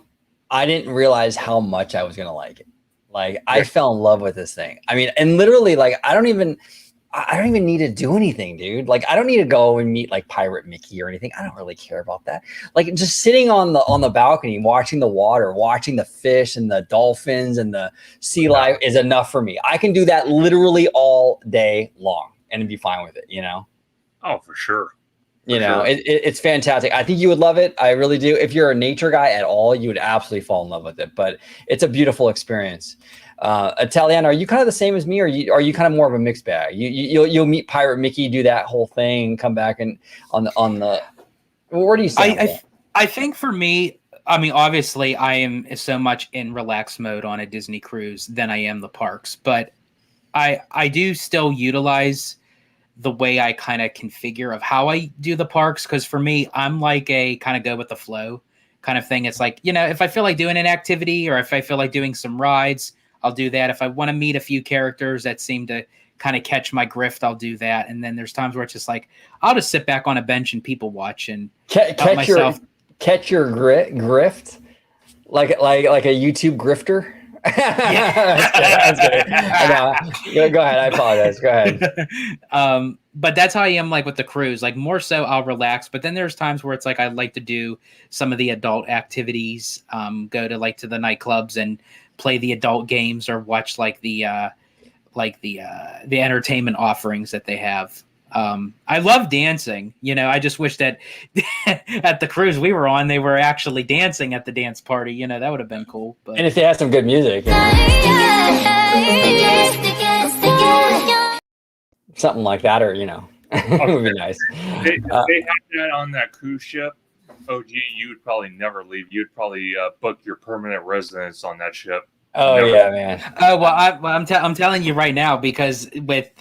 I didn't realize how much I was gonna like it. Like, I fell in love with this thing. I mean, and literally, like, I don't even need to do anything, dude. Like, I don't need to go and meet like Pirate Mickey or anything. I don't really care about that. Like, just sitting on the balcony, watching the water, watching the fish and the dolphins and the sea life is enough for me. I can do that literally all day long and be fine with it, you know? Oh, for sure. It's fantastic. I think you would love it. I really do. If you're a nature guy at all, you would absolutely fall in love with it. But it's a beautiful experience. Italian, are you kind of the same as me, or are you kind of more of a mixed bag? You'll meet Pirate Mickey, do that whole thing, come back and on the. Where do you stand? I think for me, I mean, obviously, I am so much in relax mode on a Disney cruise than I am the parks, but I do still utilize the way I kind of configure of how I do the parks, because for me, I'm like a kind of go with the flow kind of thing. It's like, you know, if I feel like doing an activity or if I feel like doing some rides, I'll do that. If I want to meet a few characters that seem to kind of catch my grift, I'll do that. And then there's times where it's just like I'll just sit back on a bench and people watch and catch your grift like a YouTube grifter. That's good. Go ahead. I apologize. Go ahead. But that's how I am like with the cruise. Like more so I'll relax, but then there's times where it's like I like to do some of the adult activities, go to like to the nightclubs and play the adult games or watch like the entertainment offerings that they have. I love dancing. I just wish that at the cruise we were on, they were actually dancing at the dance party. That would have been cool. But... And if they had some good music, something like that, or it would be nice. They had that on that cruise ship. OG, you would probably never leave. You'd probably book your permanent residence on that ship. Oh Never. Yeah, man. Oh well, I'm telling you right now, because with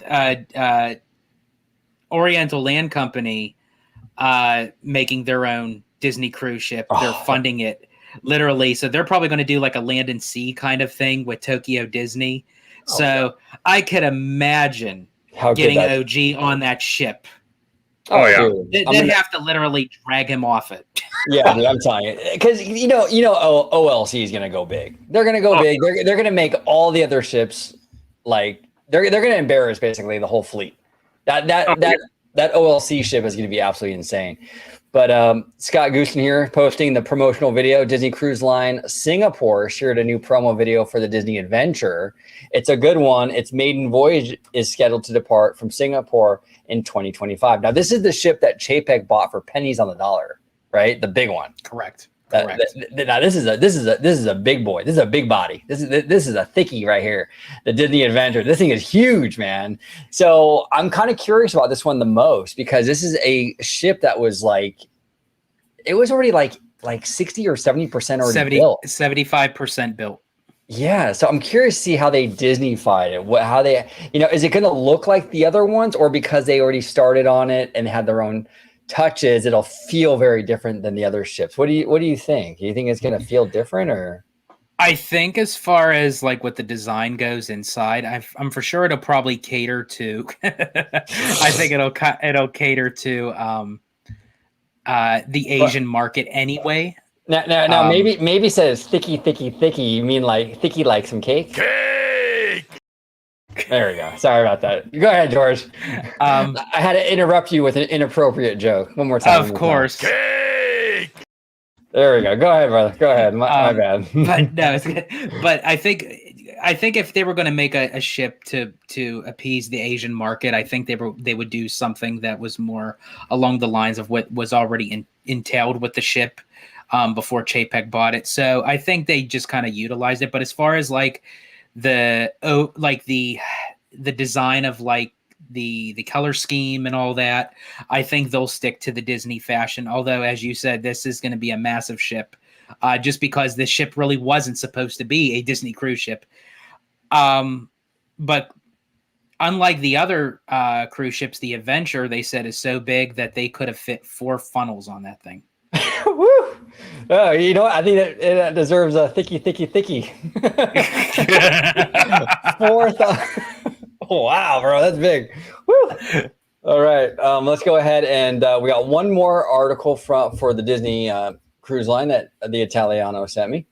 Oriental Land Company making their own Disney cruise ship, they're funding it literally. So they're probably going to do like a land and sea kind of thing with Tokyo Disney. So I could imagine getting OG on that ship. Oh yeah, They'd have to literally drag him off it. Yeah, dude, I'm telling you, because OLC is gonna go big. They're gonna go big. They're gonna make all the other ships like they're gonna embarrass basically the whole fleet. That OLC ship is gonna be absolutely insane. But Scott Goosen here posting the promotional video. Disney Cruise Line Singapore shared a new promo video for the Disney Adventure. It's a good one. Its maiden voyage is scheduled to depart from Singapore in 2025. Now, this is the ship that Chapek bought for pennies on the dollar, right? The big one. Correct. Now this is a big boy. This is a big body. This is a thickie right here. The Disney Adventure. This thing is huge, man. So I'm kind of curious about this one the most because this is a ship that was like, it was already like 60 or 70% already built. 75% built. Yeah, so I'm curious to see how they Disneyfied it. How they, is it going to look like the other ones, or because they already started on it and had their own touches, it'll feel very different than the other ships? What do you think? Do you think it's going to feel different, or? I think as far as like what the design goes inside, I'm for sure it'll probably cater to. I think it'll cater to the Asian market anyway. Now, maybe says thicky. You mean like thicky like some cake? Cake. There we go. Sorry about that. Go ahead, George. I had to interrupt you with an inappropriate joke. One more time. Of course. Cake. There we go. Go ahead, brother. Go ahead. My bad. But no, it's good. But I think if they were going to make a ship to appease the Asian market, I think they would do something that was more along the lines of what was already entailed with the ship before Chapek bought it. So I think they just kind of utilized it. But as far as like the design of like the color scheme and all that, I think they'll stick to the Disney fashion. Although, as you said, this is going to be a massive ship, just because this ship really wasn't supposed to be a Disney cruise ship. But unlike the other cruise ships, the Adventure, they said, is so big that they could have fit 4 funnels on that thing. Woo! Oh, you know what? I think it deserves a thicky. 4th. Oh, wow, bro, that's big. Woo! All right, let's go ahead and we got one more article for the Disney Cruise Line that the Italiano sent me.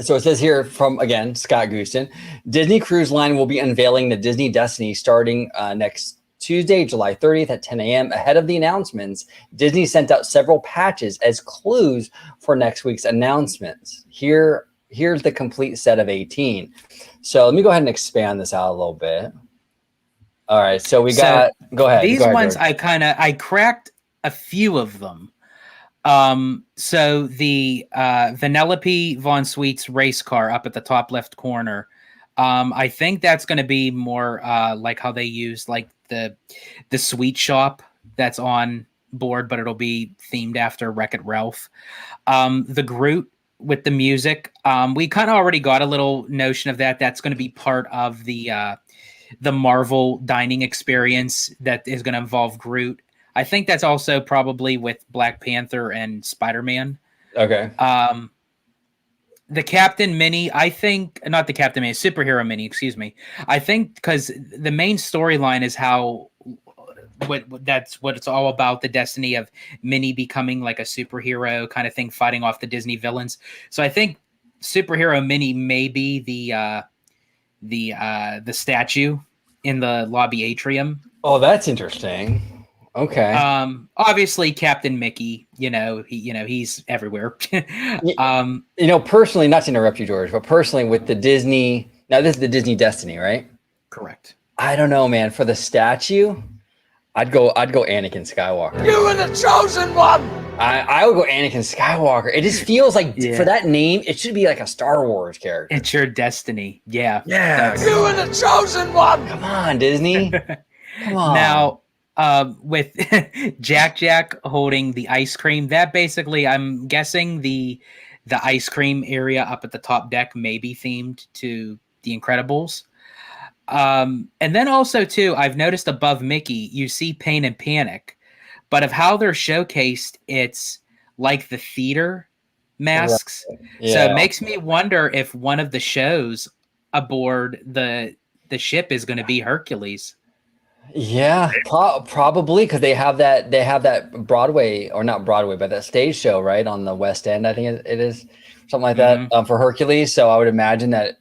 So it says here from, again, Scott Goosen, Disney Cruise Line will be unveiling the Disney Destiny starting next Tuesday, July 30th at 10 a.m. Ahead of the announcements, Disney sent out several patches as clues for next week's announcements. Here's the complete set of 18. So let me go ahead and expand this out a little bit. All right, so go ahead. These ones, George. I cracked a few of them. So the Vanellope Von Sweet's race car up at the top left corner, I think that's going to be more like how they use like the sweet shop that's on board, but it'll be themed after Wreck-It Ralph. The Groot with the music, we kind of already got a little notion of that. That's going to be part of the Marvel dining experience that is going to involve Groot. I think that's also probably with Black Panther and Spider-Man. Okay. the Captain Mini, I think, not the Captain Mini, superhero mini, excuse me. I think because the main storyline is how that's what it's all about, the destiny of Minnie becoming like a superhero kind of thing, fighting off the Disney villains. So I think superhero Minnie may be the statue in the lobby atrium. Oh, that's interesting. Okay. Obviously Captain Mickey, he's everywhere. Personally, not to interrupt you, George, but personally with the Disney, now this is the Disney Destiny, right? Correct. I don't know, man. For the statue, I'd go Anakin Skywalker. You were the chosen one! I would go Anakin Skywalker. It just feels like for that name, it should be like a Star Wars character. It's your destiny. Yeah. Yeah. You were the chosen one! Come on, Disney. Come on. Now, with Jack holding the ice cream, that basically, I'm guessing the ice cream area up at the top deck may be themed to The Incredibles. And then also too, I've noticed above Mickey, you see Pain and Panic, but of how they're showcased, it's like the theater masks. Right. Yeah. So it makes me wonder if one of the shows aboard the ship is going to be Hercules. Yeah, probably because they have that Broadway, or not Broadway, but that stage show right on the West End. I think it is something like that for Hercules. So I would imagine that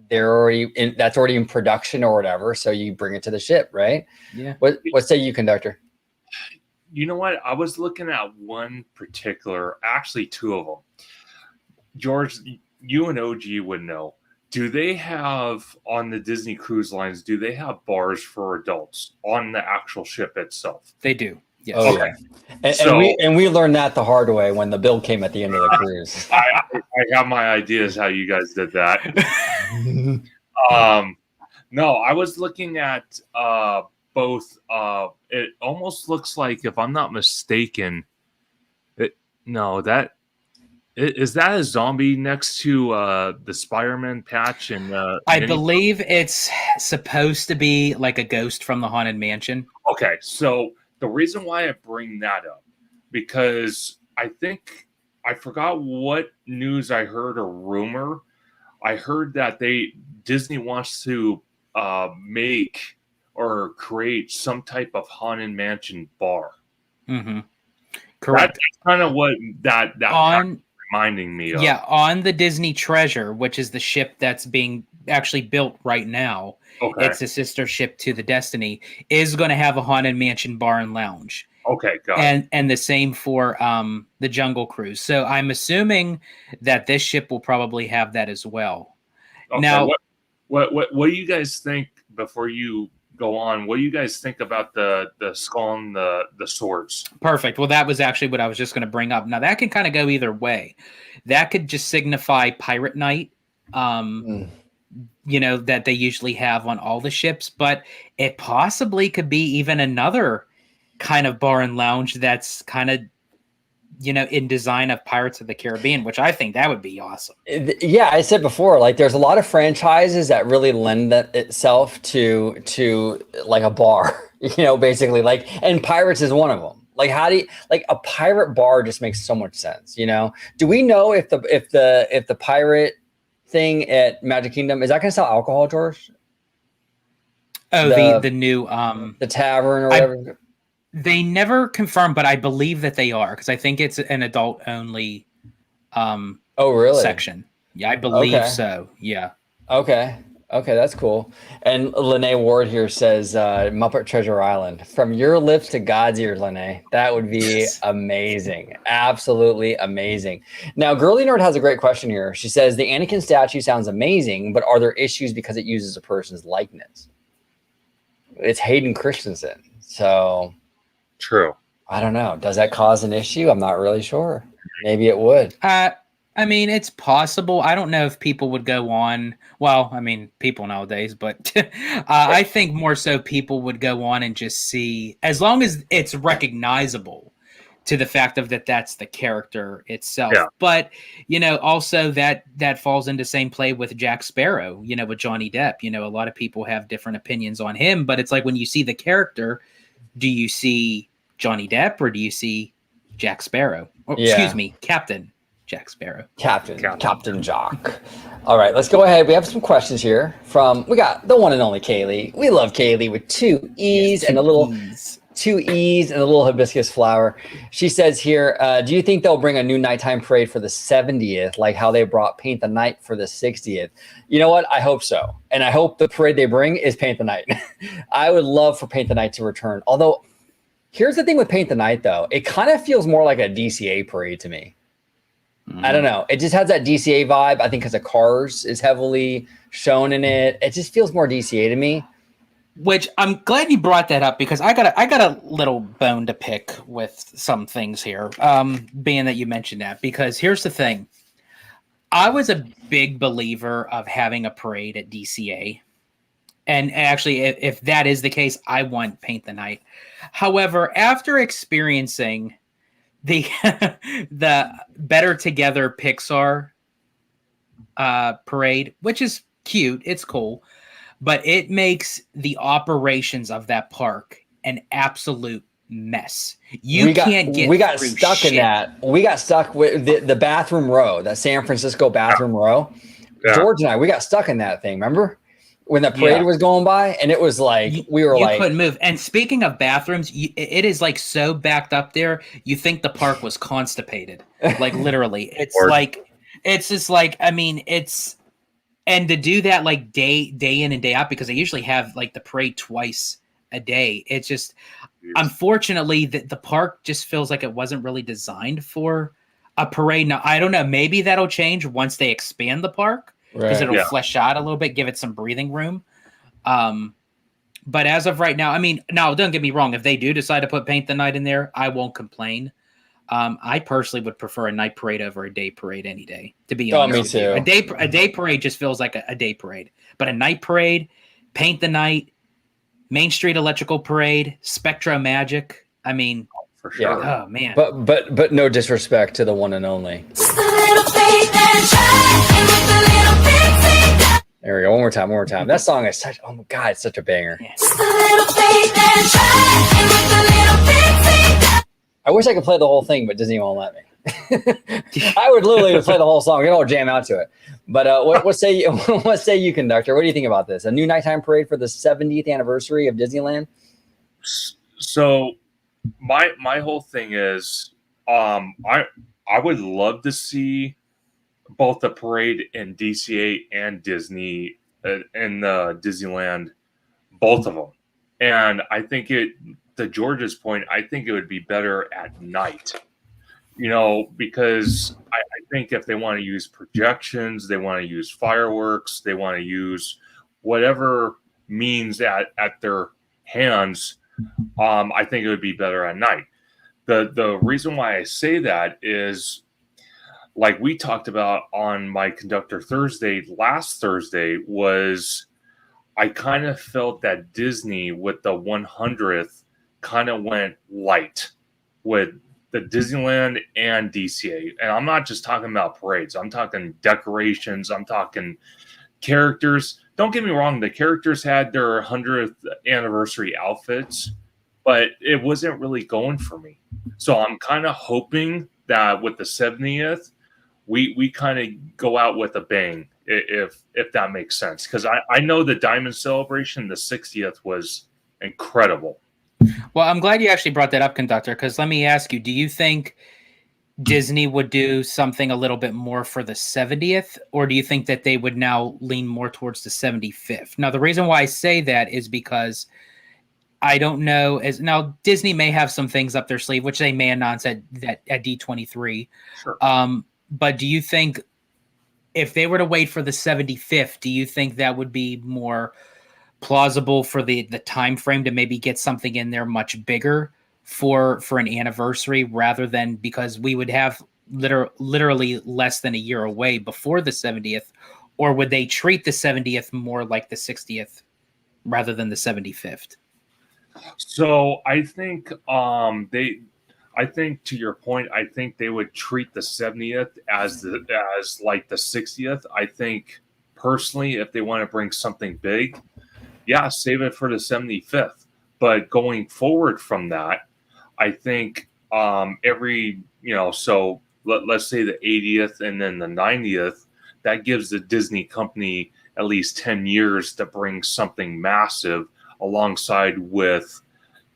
that's already in production or whatever. So you bring it to the ship, right? Yeah. What say you, conductor? You know what? I was looking at one particular, actually two of them. George, you and OG would know. Do they have, on the Disney cruise lines, do they have bars for adults on the actual ship itself? They do. Yes. Oh, okay. Yeah. And we learned that the hard way when the bill came at the end of the cruise. I have my ideas how you guys did that. No, I was looking at both. It almost looks like, if I'm not mistaken, is that a zombie next to the Spider-Man patch? And I believe it's supposed to be like a ghost from the Haunted Mansion. Okay, so the reason why I bring that up, because I think I forgot what news I heard, or rumor. I heard that Disney wants to make or create some type of Haunted Mansion bar. Mm-hmm. Correct. That's kind of what that reminding me of. Yeah, on the Disney Treasure, which is the ship that's being actually built right now. Okay. It's a sister ship to the Destiny, is going to have a Haunted Mansion bar and lounge. Okay, got it. And the same for the Jungle Cruise. So I'm assuming that this ship will probably have that as well. Okay, now, what do you guys think, before you go on? What do you guys think about the skull and the swords? Perfect. Well, that was actually what I was just going to bring up. Now that can kind of go either way. That could just signify Pirate Night. That they usually have on all the ships, but it possibly could be even another kind of bar and lounge that's kind of, in design of Pirates of the Caribbean, which I think that would be awesome. Yeah, I said before, like there's a lot of franchises that really lend itself to like a bar, basically, like, and Pirates is one of them. Like, how do you, like, a pirate bar just makes so much sense, Do we know if the pirate thing at Magic Kingdom, is that going to sell alcohol, George? Oh, the new the tavern or whatever. They never confirmed, but I believe that they are, because I think it's an adult only section. Yeah, I believe so. Yeah. Okay, that's cool. And Lene Ward here says Muppet Treasure Island. From your lips to God's ears, Lene. That would be amazing. Absolutely amazing. Now, Girly Nerd has a great question here. She says, the Anakin statue sounds amazing, but are there issues because it uses a person's likeness? It's Hayden Christensen. So... True. I don't know. Does that cause an issue? I'm not really sure. Maybe it would. I mean, it's possible. I don't know if people would go on. Well, I mean, people nowadays, but I think more so people would go on and just see, as long as it's recognizable to the fact of that's the character itself. Yeah. But, also that falls into same play with Jack Sparrow, with Johnny Depp. A lot of people have different opinions on him, but it's like when you see the character, do you see Johnny Depp or do you see Jack Sparrow? Excuse me, Captain Jack Sparrow. Captain Jock. All right, let's go ahead. We have some questions here we got the one and only Kaylee. We love Kaylee with two E's and a little hibiscus flower. She says here, do you think they'll bring a new nighttime parade for the 70th, like how they brought Paint the Night for the 60th? You know what? I hope so. And I hope the parade they bring is Paint the Night. I would love for Paint the Night to return. Although, here's the thing with Paint the Night, though. It kind of feels more like a DCA parade to me. I don't know. It just has that DCA vibe. I think because of Cars is heavily shown in it. It just feels more DCA to me. Which I'm glad you brought that up because I got a little bone to pick with some things here. Being that you mentioned that, because here's the thing. I was a big believer of having a parade at DCA. And actually, if that is the case, I want Paint the Night. However, after experiencing the Better Together Pixar parade, which is cute, it's cool, but it makes the operations of that park an absolute mess. We got stuck in that. We got stuck with the bathroom row, that San Francisco bathroom row. Yeah. George and I, we got stuck in that thing. Remember when the parade was going by, and it was like you couldn't move. And speaking of bathrooms, it is like so backed up there. You think the park was constipated, like literally. It's just like I mean, and to do that like day in and day out because they usually have like the parade twice a day. It's just unfortunately that the park just feels like it wasn't really designed for a parade. Now I don't know. Maybe that'll change once they expand the park. Because it'll flesh out a little bit, give it some breathing room. But as of right now, I mean, now don't get me wrong. If they do decide to put Paint the Night in there, I won't complain. I personally would prefer a night parade over a day parade any day, to be honest. Me too. A day parade just feels like a day parade. But a night parade, Paint the Night, Main Street Electrical Parade, Spectro Magic. I mean, for sure. Oh man. But no disrespect to the one and only. There we go. One more time. That song is such. Oh my god, it's such a banger. Yeah. I wish I could play the whole thing, but Disney won't let me. I would literally play the whole song. You know, jam out to it. But what say you? What say you, conductor? What do you think about this? A new nighttime parade for the 70th anniversary of Disneyland? So, my whole thing is, I would love to see both the parade in DCA and Disney in Disneyland, both of them. And I think to George's point, I think it would be better at night. You know, because I think if they want to use projections, they want to use fireworks, they want to use whatever means at their hands, I think it would be better at night. The reason why I say that is, like we talked about on my Conductor Thursday last Thursday, was I kind of felt that Disney with the 100th kind of went light with the Disneyland and DCA. And I'm not just talking about parades. I'm talking decorations. I'm talking characters. Don't get me wrong. The characters had their 100th anniversary outfits, but it wasn't really going for me. So I'm kind of hoping that with the 70th, we kind of go out with a bang, if that makes sense. Because I know the Diamond Celebration, the 60th, was incredible. Well, I'm glad you actually brought that up, Conductor, because let me ask you, do you think Disney would do something a little bit more for the 70th, or do you think that they would now lean more towards the 75th? Now, the reason why I say that is because I don't know. Now, Disney may have some things up their sleeve, which they may announce at D23. Sure. But do you think if they were to wait for the 75th, do you think that would be more plausible for the time frame to maybe get something in there much bigger for an anniversary, rather than, because we would have literally less than a year away before the 70th? Or would they treat the 70th more like the 60th rather than the 75th? So I think I think to your point, I think they would treat the 70th as like the 60th. I think personally, if they want to bring something big, yeah, save it for the 75th. But going forward from that, I think so let's say the 80th and then the 90th, that gives the Disney company at least 10 years to bring something massive alongside with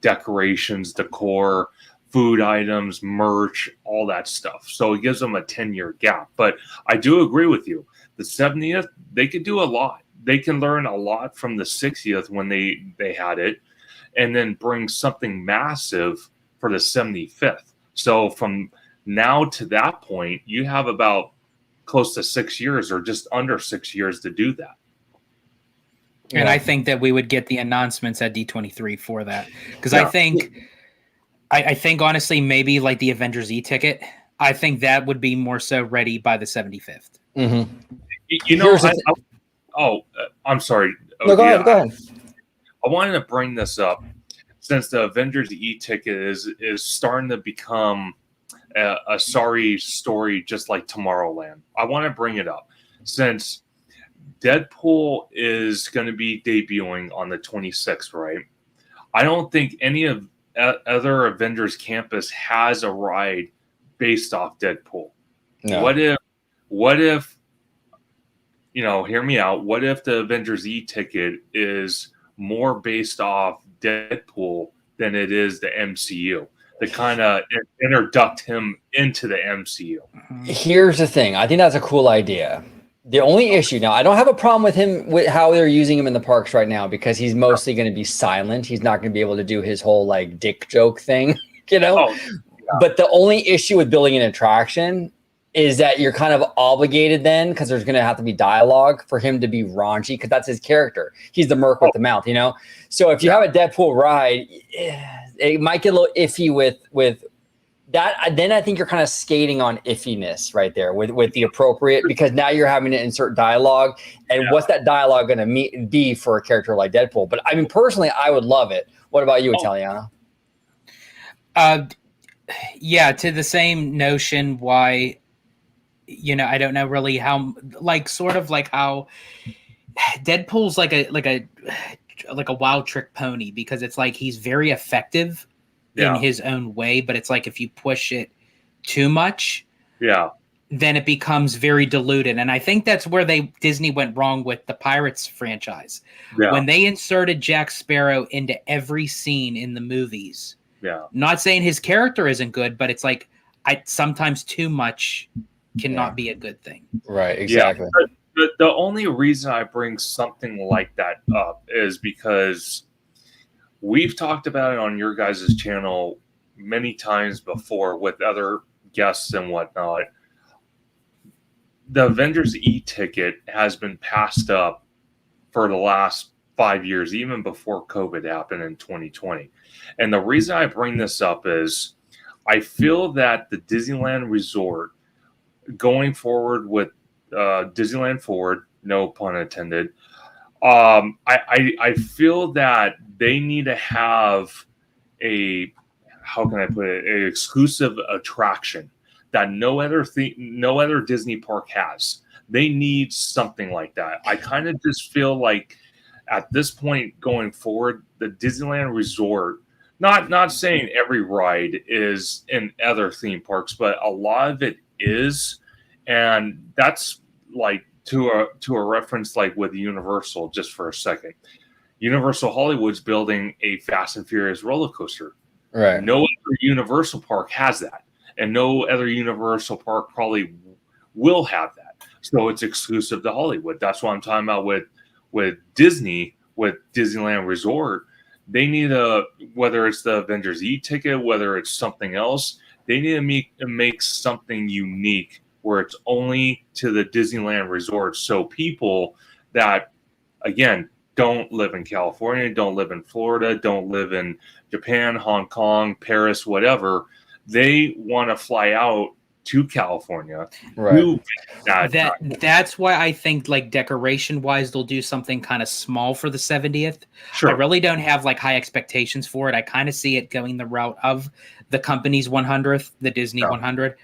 decorations, decor, food items, merch, all that stuff. So it gives them a 10-year gap. But I do agree with you. The 70th, they could do a lot. They can learn a lot from the 60th when they had it, and then bring something massive for the 75th. So from now to that point, you have about close to 6 years or just under 6 years to do that. And I think that we would get the announcements at D23 for that. Because I think honestly, maybe like the Avengers e-ticket, I think that would be more so ready by the 75th. Mm-hmm. You know, I'm sorry. No, go ahead. I wanted to bring this up since the Avengers e-ticket is starting to become a sorry story, just like Tomorrowland. I want to bring it up since Deadpool is going to be debuting on the 26th, right? I don't think any of other Avengers campus has a ride based off Deadpool. No. What if, you know, hear me out. What if the Avengers e-ticket is more based off Deadpool than it is the MCU? To kind of introduce him into the MCU. Here's the thing. I think that's a cool idea. The only issue now, I don't have a problem with him, with how they're using him in the parks right now, because he's mostly going to be silent. He's not going to be able to do his whole like dick joke thing, you know? But the only issue with building an attraction is that you're kind of obligated then, because there's going to have to be dialogue for him to be raunchy, because that's his character. He's the merc with the mouth, you know? So if you have a Deadpool ride, it might get a little iffy with that. Then I think you're kind of skating on iffiness right there with the appropriate, because now you're having to insert dialogue, and what's that dialogue going to be for a character like Deadpool? But I mean, personally, I would love it. What about you, Italiano? Yeah, to the same notion why, you know, I don't know really how, like, sort of like how Deadpool's like a wild trick pony, because it's like he's very effective in his own way, but it's like if you push it too much, then it becomes very diluted. And I think that's where Disney went wrong with the Pirates franchise. When they inserted Jack Sparrow into every scene in the movies. Not saying his character isn't good, but it's like sometimes too much cannot be a good thing. Right, exactly. The only reason I bring something like that up is because we've talked about it on your guys' channel many times before with other guests and whatnot. The Avengers e-ticket has been passed up for the last 5 years, even before COVID happened in 2020. And the reason I bring this up is I feel that the Disneyland Resort going forward with Disneyland Forward, no pun intended, I feel that they need to have how can I put it, an exclusive attraction that no other Disney park has. They need something like that. I kind of just feel like at this point going forward, the Disneyland Resort, not saying every ride is in other theme parks, but a lot of it is, and that's like to a reference like with Universal, just for a second. Universal Hollywood's building a Fast and Furious roller coaster. Right. No other Universal park has that, and no other Universal park probably will have that. So it's exclusive to Hollywood. That's what I'm talking about with Disney, with Disneyland Resort. They need whether it's the Avengers e-ticket, whether it's something else, they need to make something unique where it's only to the Disneyland Resort. So people that, again, don't live in California, don't live in Florida, don't live in Japan, Hong Kong, Paris, whatever, they want to fly out to California. Right. That's why I think, like, decoration wise, they'll do something kind of small for the 70th. Sure. I really don't have like high expectations for it. I kind of see it going the route of the company's 100th, the Disney 100.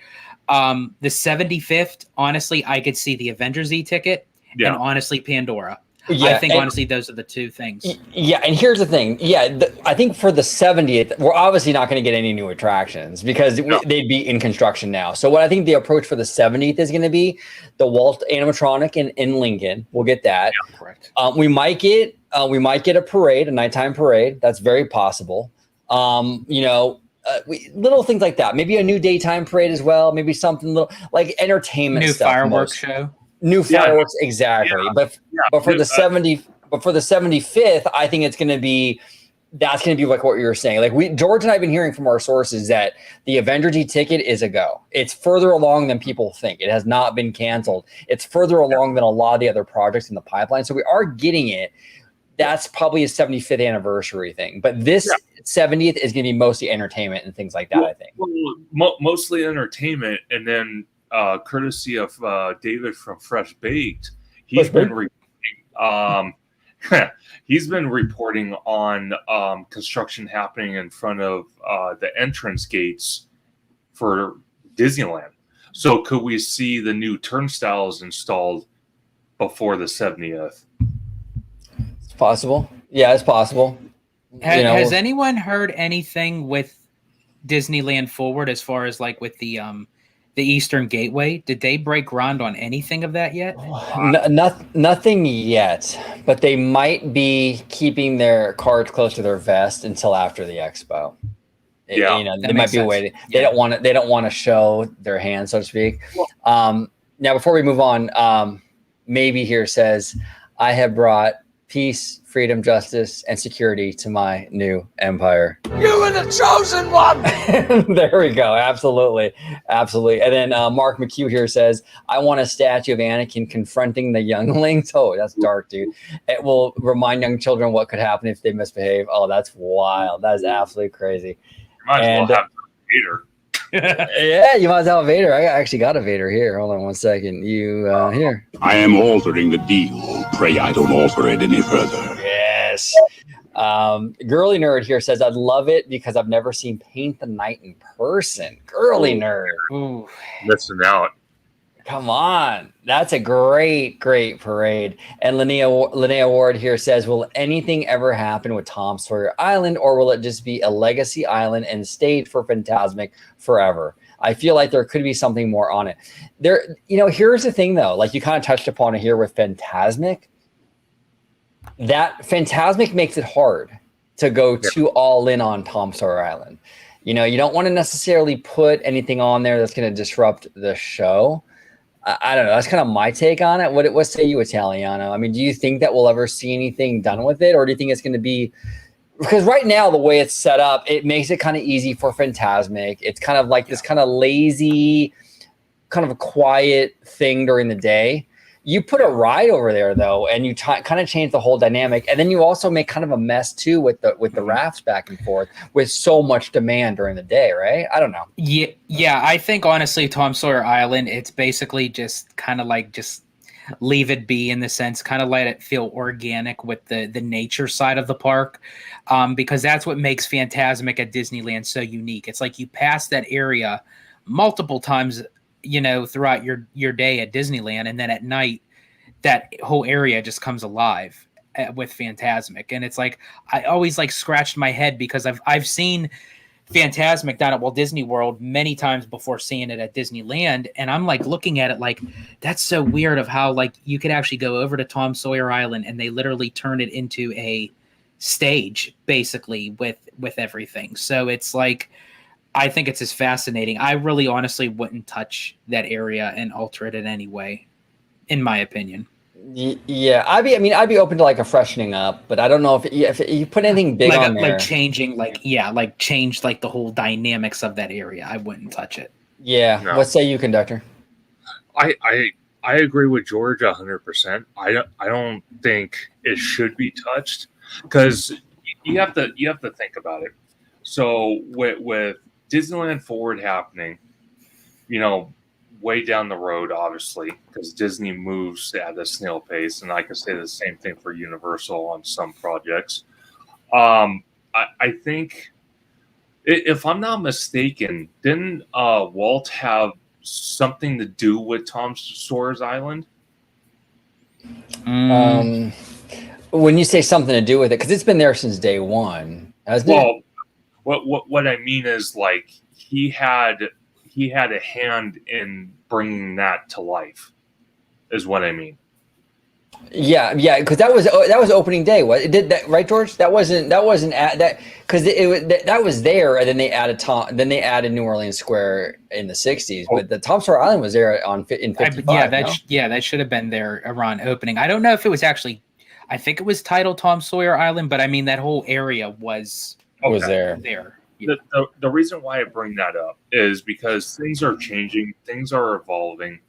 The 75th, honestly, I could see the Avengers e-ticket and honestly Pandora. I think honestly those are the two things. Yeah, and here's the thing. Yeah, I think for the 70th, we're obviously not going to get any new attractions because they'd be in construction now. So what I think the approach for the 70th is going to be the Walt animatronic in Lincoln. We'll get that. Yeah, correct. We might get a parade, a nighttime parade. That's very possible. Little things like that. Maybe a new daytime parade as well. Maybe something little like entertainment new stuff. Fireworks show. New fireworks, exactly. Yeah. But for the 75th, I think that's going to be like what you were saying. Like George and I have been hearing from our sources that the Avenger G ticket is a go. It's further along than people think. It has not been canceled. It's further along than a lot of the other projects in the pipeline. So we are getting it. That's probably a 75th anniversary thing. But this 70th is going to be mostly entertainment and things like that, I think. Well, mostly entertainment. And then courtesy of David from Fresh Baked, he's been reporting on construction happening in front of the entrance gates for Disneyland. So could we see the new turnstiles installed before the 70th? It's possible. Yeah, it's possible. Has anyone heard anything with Disneyland Forward as far as like with the Eastern Gateway? Did they break ground on anything of that yet? Nothing yet, but they might be keeping their cards close to their vest until after the expo. They might be waiting. They don't want to show their hand, so to speak. Now, before we move on, Maybe here says, I have brought peace, freedom, justice, and security to my new empire. You are the chosen one. There we go. Absolutely. Absolutely. And then Mark McHugh here says, I want a statue of Anakin confronting the younglings. Oh, that's dark, dude. It will remind young children what could happen if they misbehave. Oh, that's wild. That is absolutely crazy. You might as well have Vader. Yeah, you might as well have a Vader. I actually got a Vader here. Hold on one second. Here. I am altering the deal. Pray I don't alter it any further. Yes. Girly Nerd here says, I'd love it because I've never seen Paint the Night in person. Girly Nerd. Ooh. Missing out. Come on. That's a great parade. And Linnea Ward here says, will anything ever happen with Tom Sawyer Island, or will it just be a legacy island and stage for Fantasmic forever? I feel like there could be something more on it. Here's the thing though, like you kind of touched upon it here with Fantasmic. That Fantasmic makes it hard to go too all in on Tom Sawyer Island. You don't want to necessarily put anything on there that's going to disrupt the show. I don't know. That's kind of my take on it. What say you, Italiano? I mean, do you think that we'll ever see anything done with it? Or do you think it's going to be, because right now, the way it's set up, it makes it kind of easy for Fantasmic. It's kind of like this kind of lazy, kind of a quiet thing during the day. You put a ride over there though, and you kind of change the whole dynamic. And then you also make kind of a mess too with the rafts back and forth with so much demand during the day, right? I don't know. Yeah. I think honestly, Tom Sawyer Island, it's basically just kind of like just leave it be in the sense, kind of let it feel organic with the nature side of the park, because that's what makes Fantasmic at Disneyland so unique. It's like you pass that area multiple times, throughout your day at Disneyland, and then at night that whole area just comes alive with Fantasmic. And it's like I always like scratched my head because I've seen Fantasmic down at Walt Disney World many times before seeing it at Disneyland, and I'm like looking at it like that's so weird of how like you could actually go over to Tom Sawyer Island and they literally turn it into a stage basically with everything. So it's like I think it's as fascinating. I really honestly wouldn't touch that area and alter it in any way, in my opinion. Yeah, I'd be open to like a freshening up, but I don't know if you put anything big on there. Like changing, change like the whole dynamics of that area. I wouldn't touch it. Yeah. No. What say you, conductor? I agree with George 100%. I don't think it should be touched because you have to think about it. So with Disneyland Forward happening, way down the road, obviously, because Disney moves at a snail pace, and I can say the same thing for Universal on some projects. I think, if I'm not mistaken, didn't Walt have something to do with Tom Sawyer's Island? When you say something to do with it, because it's been there since day one, hasn't it? What I mean is like he had a hand in bringing that to life, is what I mean. Yeah, because that was opening day. What it did that right, George? That wasn't at that because that was there, and then they added New Orleans Square in the '60s. But the Tom Sawyer Island was there in '55. That should have been there around opening. I don't know if it was actually. I think it was titled Tom Sawyer Island, but I mean that whole area was there. Yeah. The reason why I bring that up is because things are changing, things are evolving.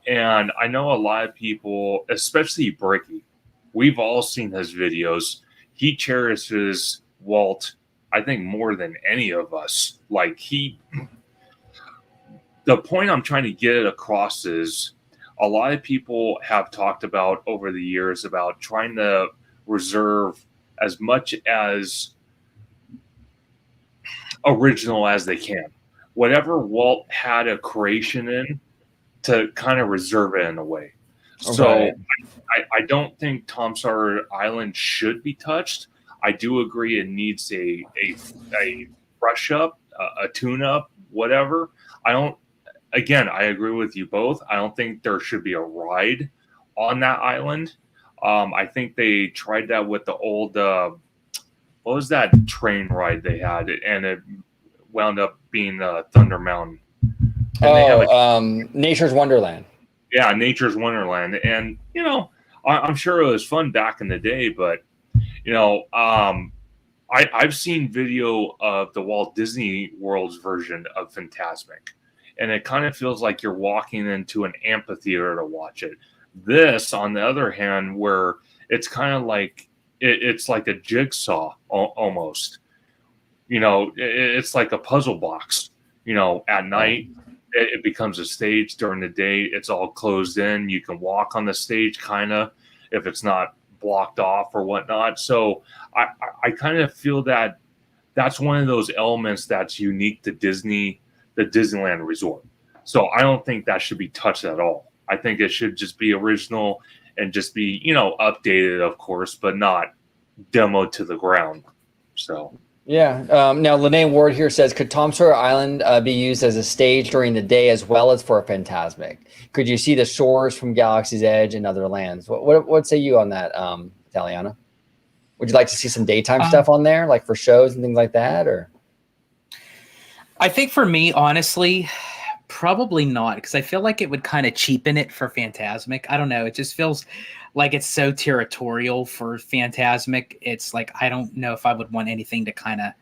And I know a lot of people, especially Bricky, we've all seen his videos. He cherishes Walt, I think, more than any of us. Like the point I'm trying to get across is a lot of people have talked about over the years about trying to reserve as much as original as they can. Whatever Walt had a creation in, to kind of reserve it in a way. So I don't think Tom Sawyer Island should be touched. I do agree it needs a brush up, a tune up, whatever. I agree with you both. I don't think there should be a ride on that island. I think they tried that with the old, what was that train ride they had? And it wound up being Thunder Mountain. Nature's Wonderland. Yeah, Nature's Wonderland. And, I'm sure it was fun back in the day, but, I've seen video of the Walt Disney World's version of Fantasmic, and it kind of feels like you're walking into an amphitheater to watch it. This, on the other hand, where it's kind of like, it's like a jigsaw almost. It's like a puzzle box, at night. It becomes a stage. During the day, it's all closed in. You can walk on the stage, kind of, if it's not blocked off or whatnot. So I kind of feel that that's one of those elements that's unique to Disney, the Disneyland Resort. So I don't think that should be touched at all. I think it should just be original and just be, updated, of course, but not demoed to the ground. So. Yeah. Now, Lene Ward here says, could Tom Sawyer Island be used as a stage during the day as well as for a Fantasmic? Could you see the shores from Galaxy's Edge and other lands? What say you on that, Taliana? Would you like to see some daytime stuff on there, like for shows and things like that? Or I think for me, honestly, probably not, because I feel like it would kind of cheapen it for Fantasmic. I don't know. It just feels like it's so territorial for Fantasmic. It's like, I don't know if I would want anything to kind of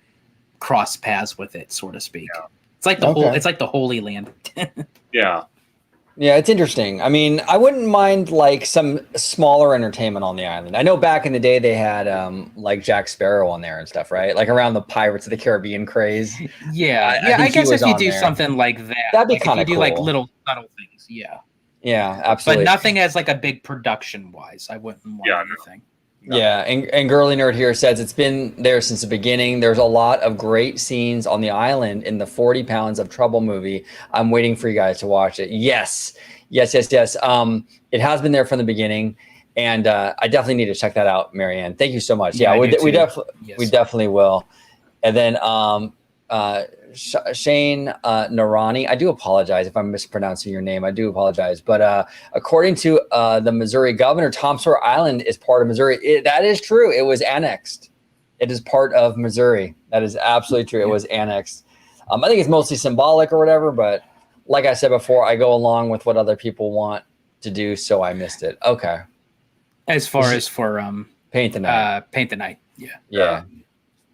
cross paths with it, so to speak. Yeah. It's like it's like the Holy Land. Yeah. Yeah, it's interesting. I mean, I wouldn't mind like some smaller entertainment on the island. I know back in the day they had like Jack Sparrow on there and stuff, right? Like around the Pirates of the Caribbean craze. Yeah. I guess if you do something like that, that'd be kind of cool. Do like little subtle things. Yeah. Yeah, absolutely. But nothing as like a big production wise. I wouldn't want anything. No. Yeah, and Girly Nerd here says it's been there since the beginning. There's a lot of great scenes on the island in the 40 Pounds of Trouble movie. I'm waiting for you guys to watch it. Yes. It has been there from the beginning, and I definitely need to check that out, Marianne. Thank you so much. Yeah, we definitely will. And then Shane Narani, I do apologize if I'm mispronouncing your name. I do apologize. But according to the Missouri governor, Tom Sawyer Island is part of Missouri. That is true. It was annexed. It is part of Missouri. That is absolutely true. It was annexed. I think it's mostly symbolic or whatever. But like I said before, I go along with what other people want to do. So I missed it. Okay. As far as for Paint the Night. Paint the Night. Yeah. Yeah.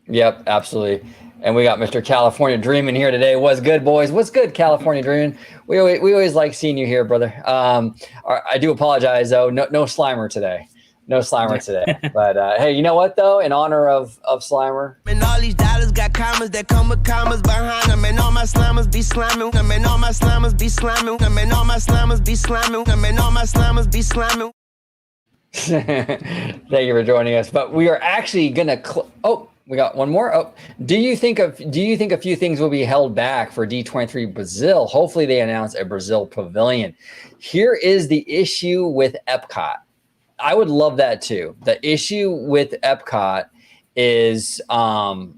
Yep, absolutely. And we got Mr. California Dreaming here today. What's good, boys? What's good, California Dreaming? We always like seeing you here, brother. I do apologize, though. No Slimer today. No Slimer today. But hey, you know what, though? In honor of Slimer. And all these dollars got commas that come with commas behind them. And all my Slimers be slamming. And all my Slimers be slamming. And all my Slimers be slamming. And all my Slimers be slamming. Thank you for joining us. But we are actually going to... we got one more. Oh, do you think a few things will be held back for D23 Brazil? Hopefully they announce a Brazil pavilion. Here is the issue with Epcot. I would love that too. The issue with Epcot is that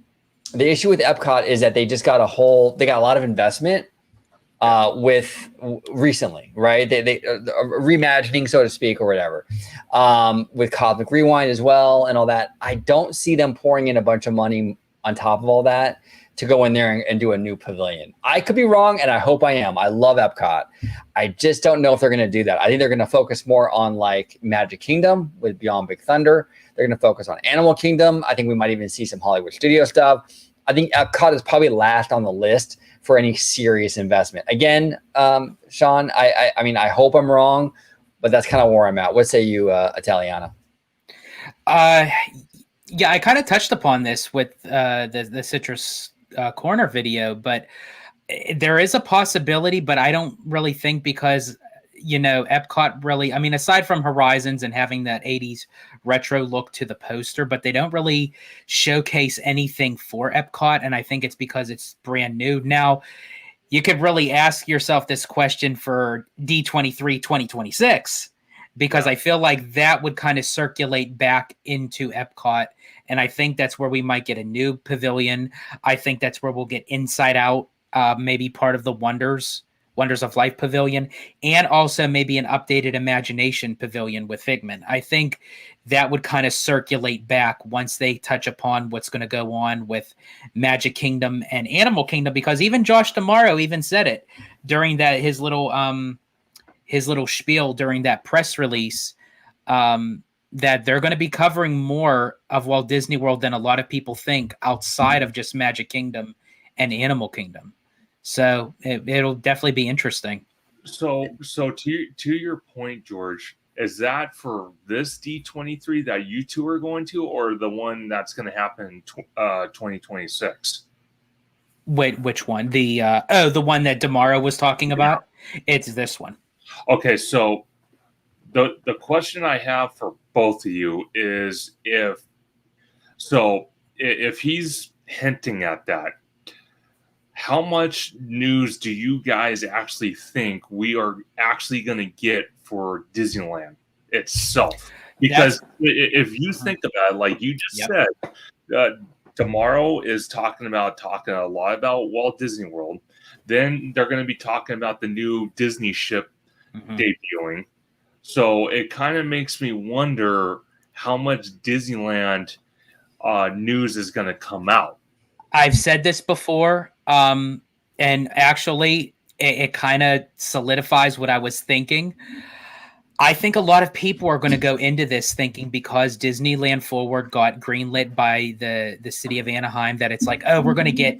they just got they got a lot of investment with recently, right? They reimagining, so to speak, or whatever, with Cosmic Rewind as well and all that. I don't see them pouring in a bunch of money on top of all that to go in there and do a new pavilion. I could be wrong, and I hope I am. I love Epcot. I just don't know if they're going to do that. I think they're going to focus more on like Magic Kingdom with Beyond Big Thunder. They're going to focus on Animal Kingdom. I think we might even see some Hollywood studio stuff. I think Epcot is probably last on the list for any serious investment. Again, Sean, I mean, I hope I'm wrong, but that's kind of where I'm at. What say you, Italiana? Yeah, I kind of touched upon this with the Citrus Corner video, but there is a possibility, but I don't really think because, Epcot really, I mean, aside from Horizons and having that 80s retro look to the poster, but they don't really showcase anything for Epcot. And I think it's because it's brand new. Now, you could really ask yourself this question for D23 2026, because I feel like that would kind of circulate back into Epcot. And I think that's where we might get a new pavilion. I think that's where we'll get Inside Out, maybe part of the Wonders of Life pavilion, and also maybe an updated Imagination pavilion with Figment. I think that would kind of circulate back once they touch upon what's going to go on with Magic Kingdom and Animal Kingdom, because even Josh D'Amaro even said it during that his little spiel during that press release, that they're going to be covering more of Walt Disney World than a lot of people think outside of just Magic Kingdom and Animal Kingdom. So it'll definitely be interesting. So to your point, George, is that for this D23 that you two are going to, or the one that's going to happen in 2026? Wait, which one? The one that D'Amaro was talking about? Yeah. It's this one. Okay, so the question I have for both of you is if he's hinting at that, how much news do you guys actually think we are actually going to get for Disneyland itself? Because if you think about it, like you just said, tomorrow is talking a lot about Walt Disney World. Then they're going to be talking about the new Disney ship debuting. So it kind of makes me wonder how much Disneyland news is going to come out. I've said this before, and actually it kind of solidifies what I was thinking. I think a lot of people are going to go into this thinking, because Disneyland Forward got greenlit by the city of Anaheim, that it's like, oh, we're going to get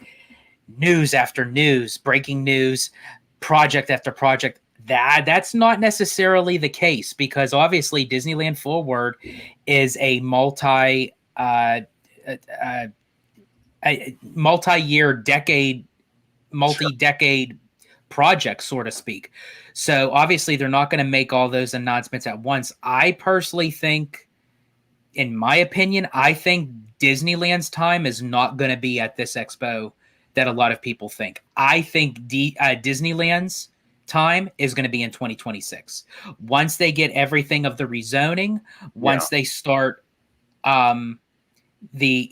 news after news, breaking news, project after project. That's not necessarily the case, because obviously Disneyland Forward is a multi-year, multi-decade project, so to speak. So obviously they're not going to make all those announcements at once. I personally think, in my opinion, I think Disneyland's time is not going to be at this expo that a lot of people think. I think Disneyland's time is going to be in 2026. Once they get everything of the rezoning, once they start the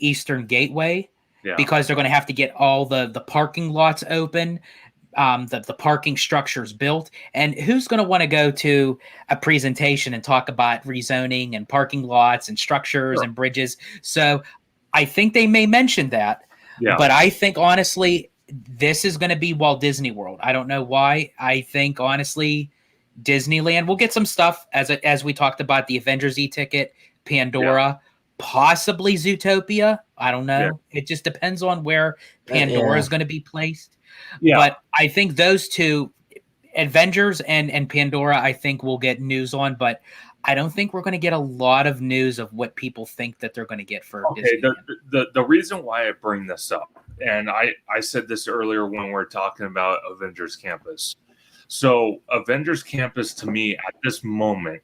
Eastern Gateway, because they're going to have to get all the parking lots open, the parking structures built. And who's going to want to go to a presentation and talk about rezoning and parking lots and structures and bridges? So I think they may mention that. Yeah. But I think, honestly, this is going to be Walt Disney World. I don't know why. I think, honestly, Disneyland will get some stuff, as we talked about, the Avengers e-ticket, Pandora, possibly Zootopia. I don't know. Yeah. It just depends on where Pandora is going to be placed. Yeah. But I think those two, Avengers and Pandora, I think we'll get news on. But I don't think we're going to get a lot of news of what people think that they're going to get for Disney. The reason why I bring this up, and I said this earlier when we were talking about Avengers Campus. So Avengers Campus, to me, at this moment,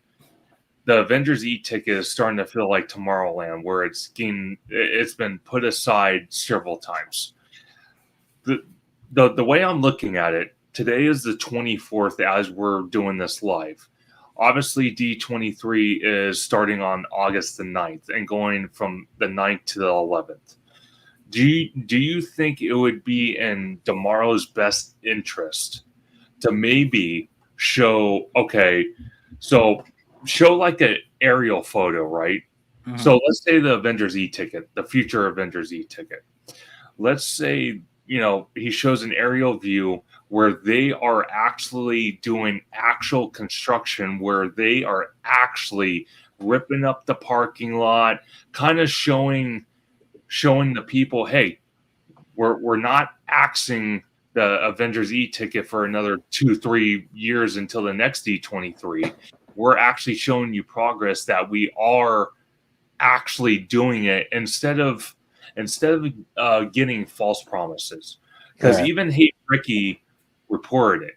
the Avengers e-ticket is starting to feel like Tomorrowland, where it's been put aside several times. The way I'm looking at it, today is the 24th as we're doing this live. obviously D23 is starting on August the 9th and going from the 9th to the 11th. Do you think it would be in tomorrow's best interest to maybe show like an aerial photo, right? Mhm. So let's say the Avengers e-ticket, the future Avengers e-ticket. Let's say, he shows an aerial view where they are actually doing actual construction, where they are actually ripping up the parking lot, kind of showing the people, hey, we're not axing the Avengers e-ticket for another 2-3 years until the next D23. We're actually showing you progress that we are actually doing it instead of getting false promises. Because even Hey Bricky reported it.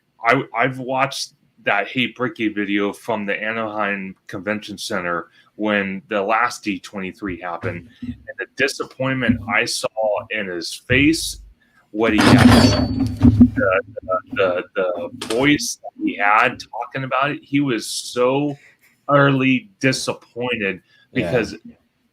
I've watched that Hey Bricky video from the Anaheim Convention Center when the last D23 happened, and the disappointment I saw in his face, what he had, the voice that he had talking about it, he was so utterly disappointed because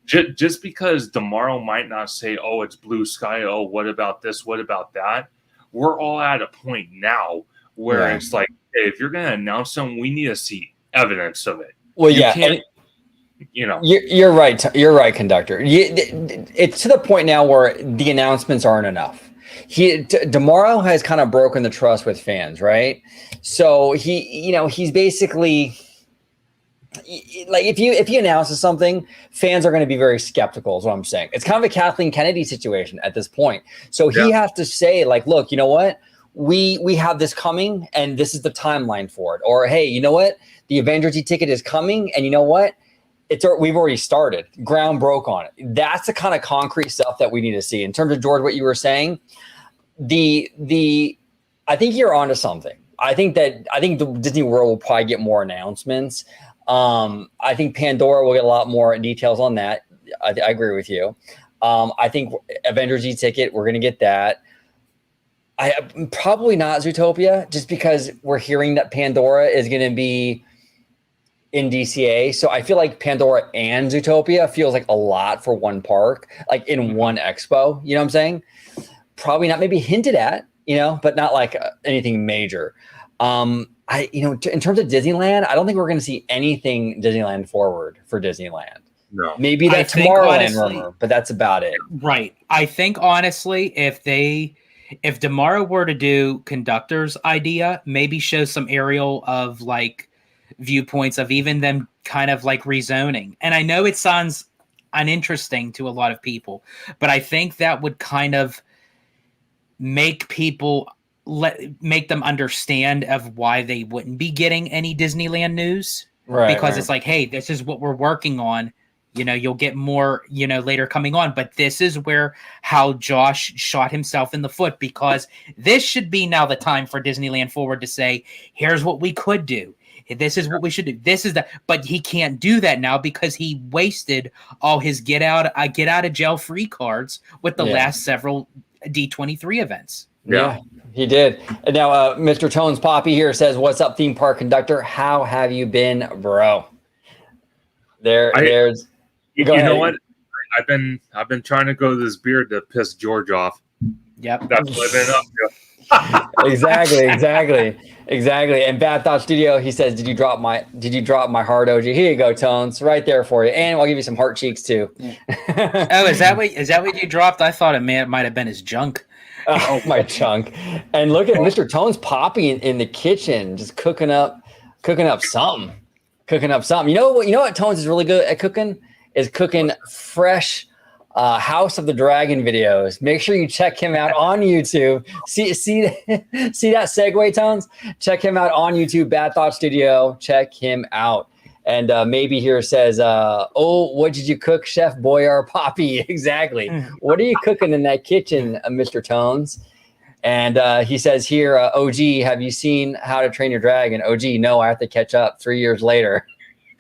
just because tomorrow might not say, oh, it's blue sky, oh, what about this, what about that, we're all at a point now where it's like, hey, if you're going to announce something, we need to see evidence of it. Well, you yeah, can't, you're right. You're right, conductor. It's to the point now where the announcements aren't enough. Tomorrow has kind of broken the trust with fans, right? So he's basically like, if he announces something, fans are going to be very skeptical, is what I'm saying. It's kind of a Kathleen Kennedy situation at this point. So he has to say, like, look, you know what? We have this coming, and this is the timeline for it. Or, hey, you know what? The Avengers ticket is coming, and you know what? We've already started. Ground broke on it. That's the kind of concrete stuff that we need to see. In terms of, George, what you were saying, I think you're onto something. I think the Disney World will probably get more announcements. I think Pandora will get a lot more details on that. I agree with you. I think Avengers e-ticket, we're going to get that. Probably not Zootopia, just because we're hearing that Pandora is going to be in DCA. So I feel like Pandora and Zootopia feels like a lot for one park, like in one expo. You know what I'm saying? Probably not, maybe hinted at, but not like anything major. In terms of Disneyland, I don't think we're going to see anything Disneyland forward for Disneyland. No. Maybe that Tomorrowland rumor, but that's about it. Right. I think honestly, if Tomorrow were to do Conductor's idea, maybe show some aerial of like viewpoints of even them kind of like rezoning. And I know it sounds uninteresting to a lot of people, but I think that would kind of make them understand of why they wouldn't be getting any Disneyland news. Right. Because it's like, hey, this is what we're working on. You'll get more, later coming on. But this is how Josh shot himself in the foot, because this should be now the time for Disneyland Forward to say, here's what we could do. This is what we should do. This is but he can't do that now because he wasted all his get out of jail free cards with the last several D23 events. Yeah, he did. And now Mr. Tones Poppy here says, what's up, theme park conductor? How have you been, bro? There's you know what? I've been trying to grow this beard to piss George off. Yep. That's what I've been up to. Exactly. And Bad Thought Studio, he says, did you drop my heart, OG? Here you go, Tones, right there for you. And I'll give you some heart cheeks too. Oh, is that what you dropped? I thought it might have been his junk. Oh, my junk. And look at Mr. Tones Poppy in the kitchen, just cooking up something. You know what Tones is really good at cooking? Is cooking fresh House of the Dragon videos. Make sure you check him out on YouTube. See that segue, Tones? Check him out on YouTube, Bad Thought Studio. Check him out. And maybe here says, what did you cook, Chef Boyar Poppy? Exactly. What are you cooking in that kitchen, Mr. Tones? And he says here, OG, have you seen How to Train Your Dragon? OG, no, I have to catch up 3 years later.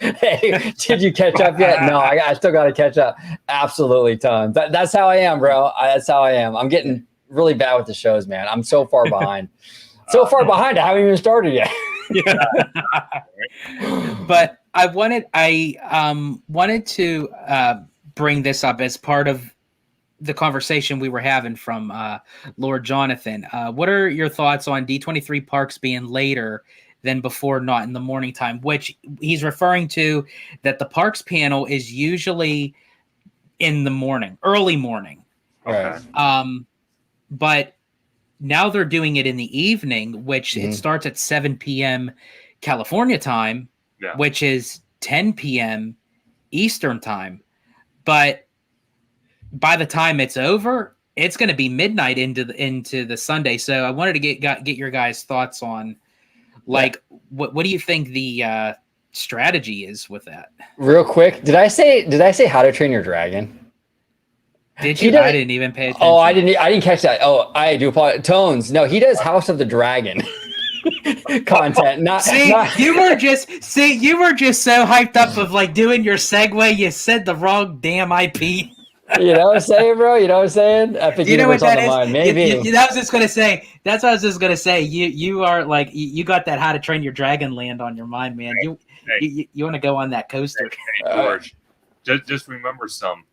Hey, did you catch up yet? No, I still got to catch up. Absolutely, Tones. That's how I am, bro. That's how I am. I'm getting really bad with the shows, man. I'm so far behind. I haven't even started yet. But I wanted to bring this up as part of the conversation we were having from Lord Jonathan. What are your thoughts on D23 parks being later than before, not in the morning time? Which he's referring to that the parks panel is usually in the morning, early morning. Okay. But now they're doing it in the evening, which it starts at 7 p.m. California time, which is 10 p.m. Eastern time. But by the time it's over, it's going to be midnight into the Sunday. So I wanted to get your guys' thoughts on, like, what do you think the strategy is with that? Real quick, did I say How to Train Your Dragon? Did you? I didn't even pay attention. Oh, I didn't catch that. Oh, I do apologize. Tones. No, he does House of the Dragon content. You were just so hyped up of like doing your segue. You said the wrong damn IP. You know what I'm saying, bro? You know what I'm saying? Epic you know what that is? Mind. Maybe. That was just gonna say. That's what I was just gonna say. You are like you got that How to Train Your Dragon land on your mind, man. You want to go on that coaster? Hey, George, just remember some.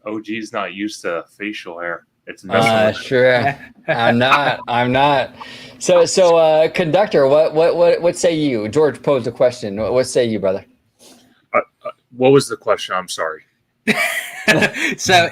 OG's not used to facial hair. It's sure. I'm not. So, conductor, what say you? George posed a question. What say you, brother? What was the question? I'm sorry. So,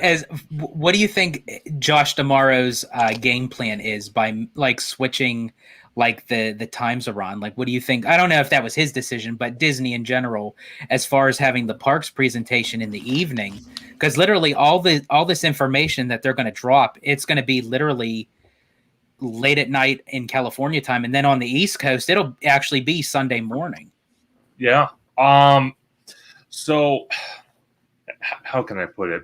what do you think Josh D'Amaro's game plan is by like switching like the times around? Like, what do you think? I don't know if that was his decision, but Disney in general, as far as having the parks presentation in the evening, because literally all this information that they're going to drop, it's going to be literally late at night in California time, and then on the East Coast, it'll actually be Sunday morning. Yeah. So how can I put it?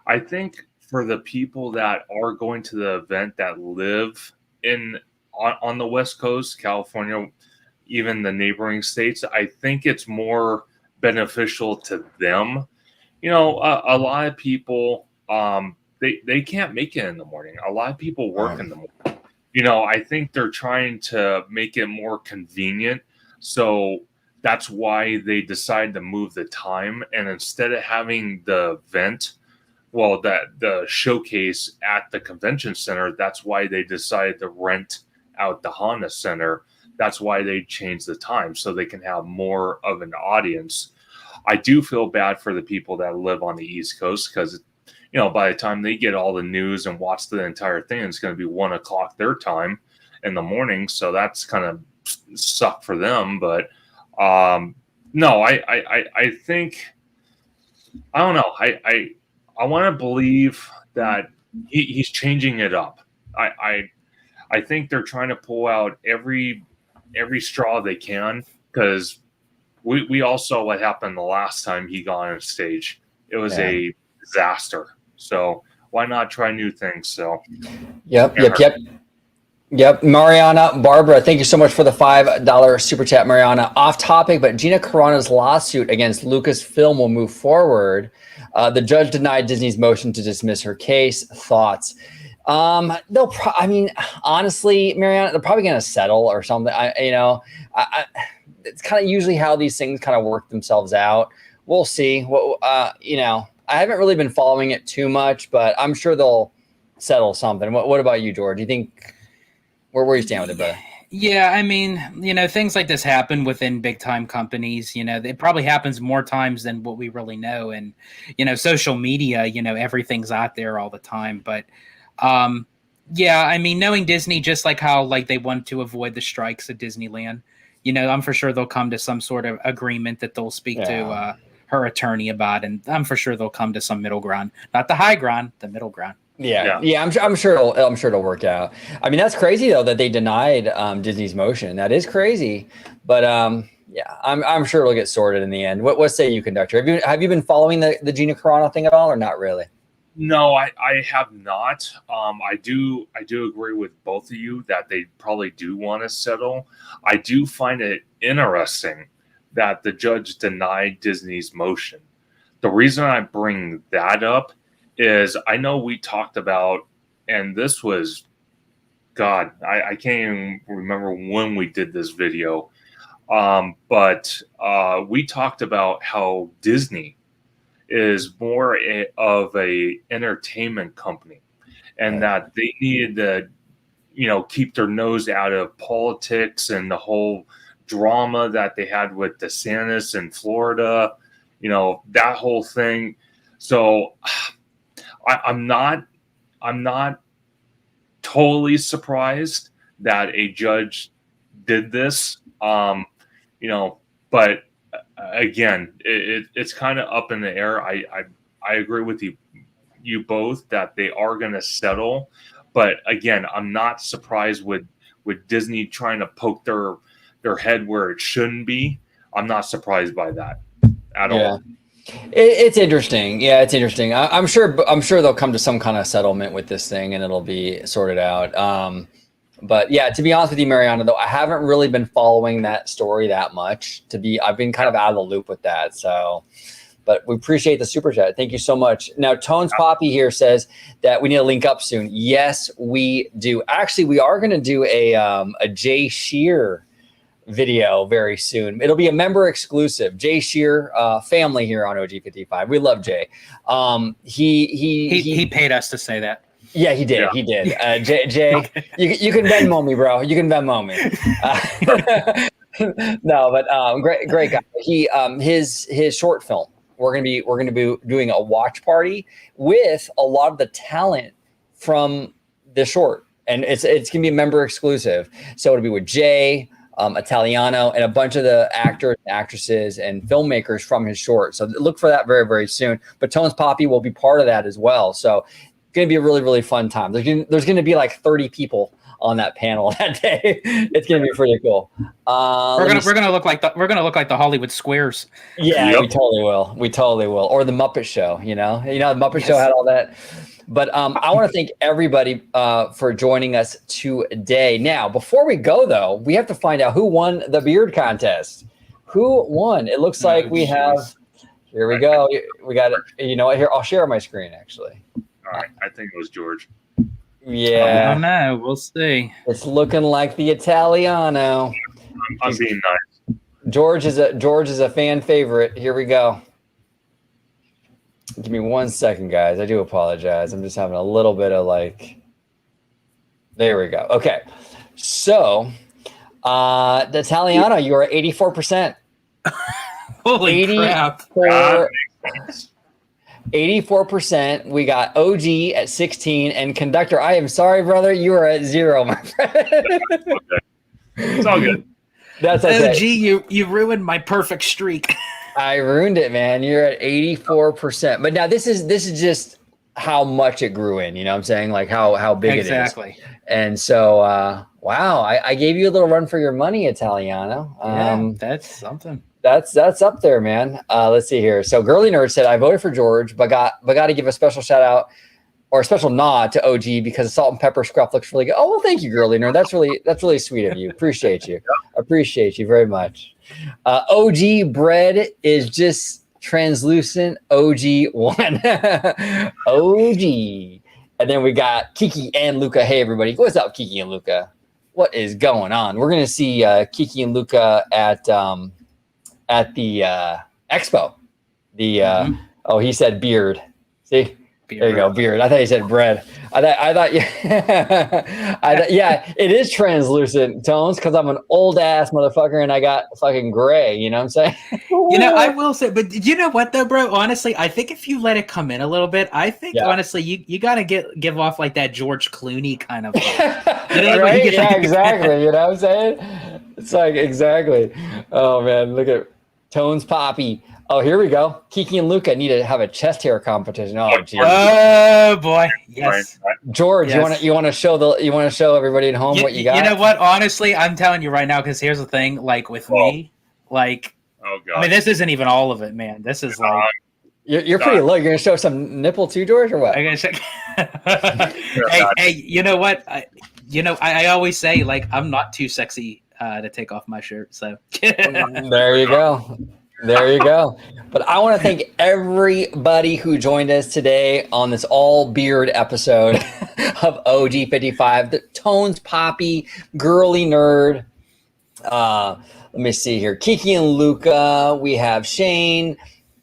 I think for the people that are going to the event that live on the West Coast, California, even the neighboring states, I think it's more beneficial to them. You know, a lot of people, they can't make it in the morning. A lot of people work in the morning. You know, I think they're trying to make it more convenient. So that's why they decide to move the time. And instead of having the event, the showcase at the convention center, that's why they decided to rent out the Honda Center. That's why they changed the time so they can have more of an audience. I do feel bad for the people that live on the East Coast because, you know, by the time they get all the news and watch the entire thing, it's going to be 1 o'clock their time in the morning. So that's kind of suck for them. But no, I think, I don't know. I want to believe that he's changing it up. I think they're trying to pull out every straw they can, because we all saw what happened the last time he got on stage. It was a disaster. So why not try new things? So Yep. Mariana, Barbara, thank you so much for the $5 super chat, Mariana. Off topic, but Gina Carano's lawsuit against Lucasfilm will move forward. The judge denied Disney's motion to dismiss her case. Thoughts? Honestly, Mariana, they're probably going to settle or something. It's kind of usually how these things kind of work themselves out. We'll see. I haven't really been following it too much, but I'm sure they'll settle something. What about you, George? Do you think where you stand with it, brother? Yeah, I mean, things like this happen within big time companies. It probably happens more times than what we really know. And, social media, everything's out there all the time. But, knowing Disney, just like how they want to avoid the strikes at Disneyland, I'm for sure they'll come to some sort of agreement that they'll speak to her attorney about. And I'm for sure they'll come to some middle ground, not the high ground, the middle ground. Yeah. I'm sure it'll work out. I mean, that's crazy though that they denied Disney's motion. That is crazy, but I'm sure it'll get sorted in the end. What say you, conductor? Have you been following the Gina Carano thing at all, or not really? No, I have not. I do agree with both of you that they probably do want to settle. I do find it interesting that the judge denied Disney's motion. The reason I bring that up is I know we talked about, and this was God, I can't even remember when we did this video. But we talked about how Disney is more of a entertainment company, and that they needed to, keep their nose out of politics and the whole drama that they had with DeSantis in Florida, that whole thing. So I'm not totally surprised that a judge did this. But again, it's kind of up in the air. I agree with you both that they are going to settle, but again, I'm not surprised with Disney trying to poke their head where it shouldn't be. I'm not surprised by that at all. It's interesting. Yeah, it's interesting. I'm sure they'll come to some kind of settlement with this thing, and it'll be sorted out. But yeah, to be honest with you, Mariana, though, I haven't really been following that story that much. I've been kind of out of the loop with that. So, but we appreciate the super chat. Thank you so much. Now, Tones Poppy here says that we need to link up soon. Yes, we do. Actually, we are going to do a Jay Shear video very soon. It'll be a member exclusive. Jay Shear, family here on OG55. We love Jay. He paid us to say that. Yeah, he did. Yeah. He did. Jay, you can Venmo me, bro. You can Venmo me. No, but great guy. He his short film. We're gonna be doing a watch party with a lot of the talent from the short, and it's gonna be a member exclusive. So it'll be with Jay, Italiano, and a bunch of the actors, actresses, and filmmakers from his short. So look for that very, very soon. But Tones Poppy will be part of that as well. So going to be a really, really fun time. There's going to be like 30 people on that panel that day. It's going to be pretty cool. We're gonna look like the Hollywood Squares. Yeah, yep. We totally will. Or the Muppet Show. The Muppet Show had all that. But I want to thank everybody for joining us today. Now, before we go though, we have to find out who won the beard contest. Who won? It looks like we have. Here we go. We got it. You know what? Here, I'll share my screen actually. All right, I think it was George. Yeah. I don't know. We'll see. It's looking like the Italiano. I'm being nice. George is a fan favorite. Here we go. Give me 1 second, guys. I do apologize. I'm just having a little bit of there we go. Okay. So the Italiano, you are at 84%. Holy crap. 84%. We got OG at 16, and Conductor, I am sorry, brother, you are at 0, my friend. Okay. It's all good. That's okay. OG, you ruined my perfect streak. I ruined it, man. You're at 84%. But now this is just how much it grew in. You know what I'm saying? Like how big exactly. It is. And so, wow, I gave you a little run for your money, Italiano. Yeah, that's something. That's up there, man. Let's see here. So Girly Nerd said, I voted for George, but got to give a special shout out or a special nod to OG because the salt and pepper scruff looks really good. Oh, well, thank you, Girly Nerd. That's really sweet of you. Appreciate you. Appreciate you very much. OG bread is just translucent. OG one. OG. And then we got Kiki and Luca. Hey, everybody. What's up, Kiki and Luca? What is going on? We're going to see Kiki and Luca at the expo. Oh, he said beard. See? Beard. There you go, beard. I thought he said bread. I thought yeah, it is translucent tones because I'm an old ass motherfucker and I got fucking gray. You know what I'm saying? I will say, but you know what though, bro? Honestly, I think if you let it come in a little bit, I think honestly you gotta give off like that George Clooney kind of. Right? Yeah, exactly. You know what I'm saying? It's like exactly. Oh man, look at Tones Poppy. Oh, here we go. Kiki and Luca need to have a chest hair competition. Oh, geez. Oh boy, yes. George, yes. you want to show everybody at home what you got? You know what? Honestly, I'm telling you right now because here's the thing. Like with me, like, oh god, I mean, this isn't even all of it, man. This is like you're pretty low. You're gonna show some nipple too, George, or what? I'm gonna check. hey, you know what? I always say like I'm not too sexy to take off my shirt. So there you go. There you go. But I want to thank everybody who joined us today on this all beard episode. of OG55, the Tones Poppy, Girly Nerd. Let me see here. Kiki and Luca. We have Shane,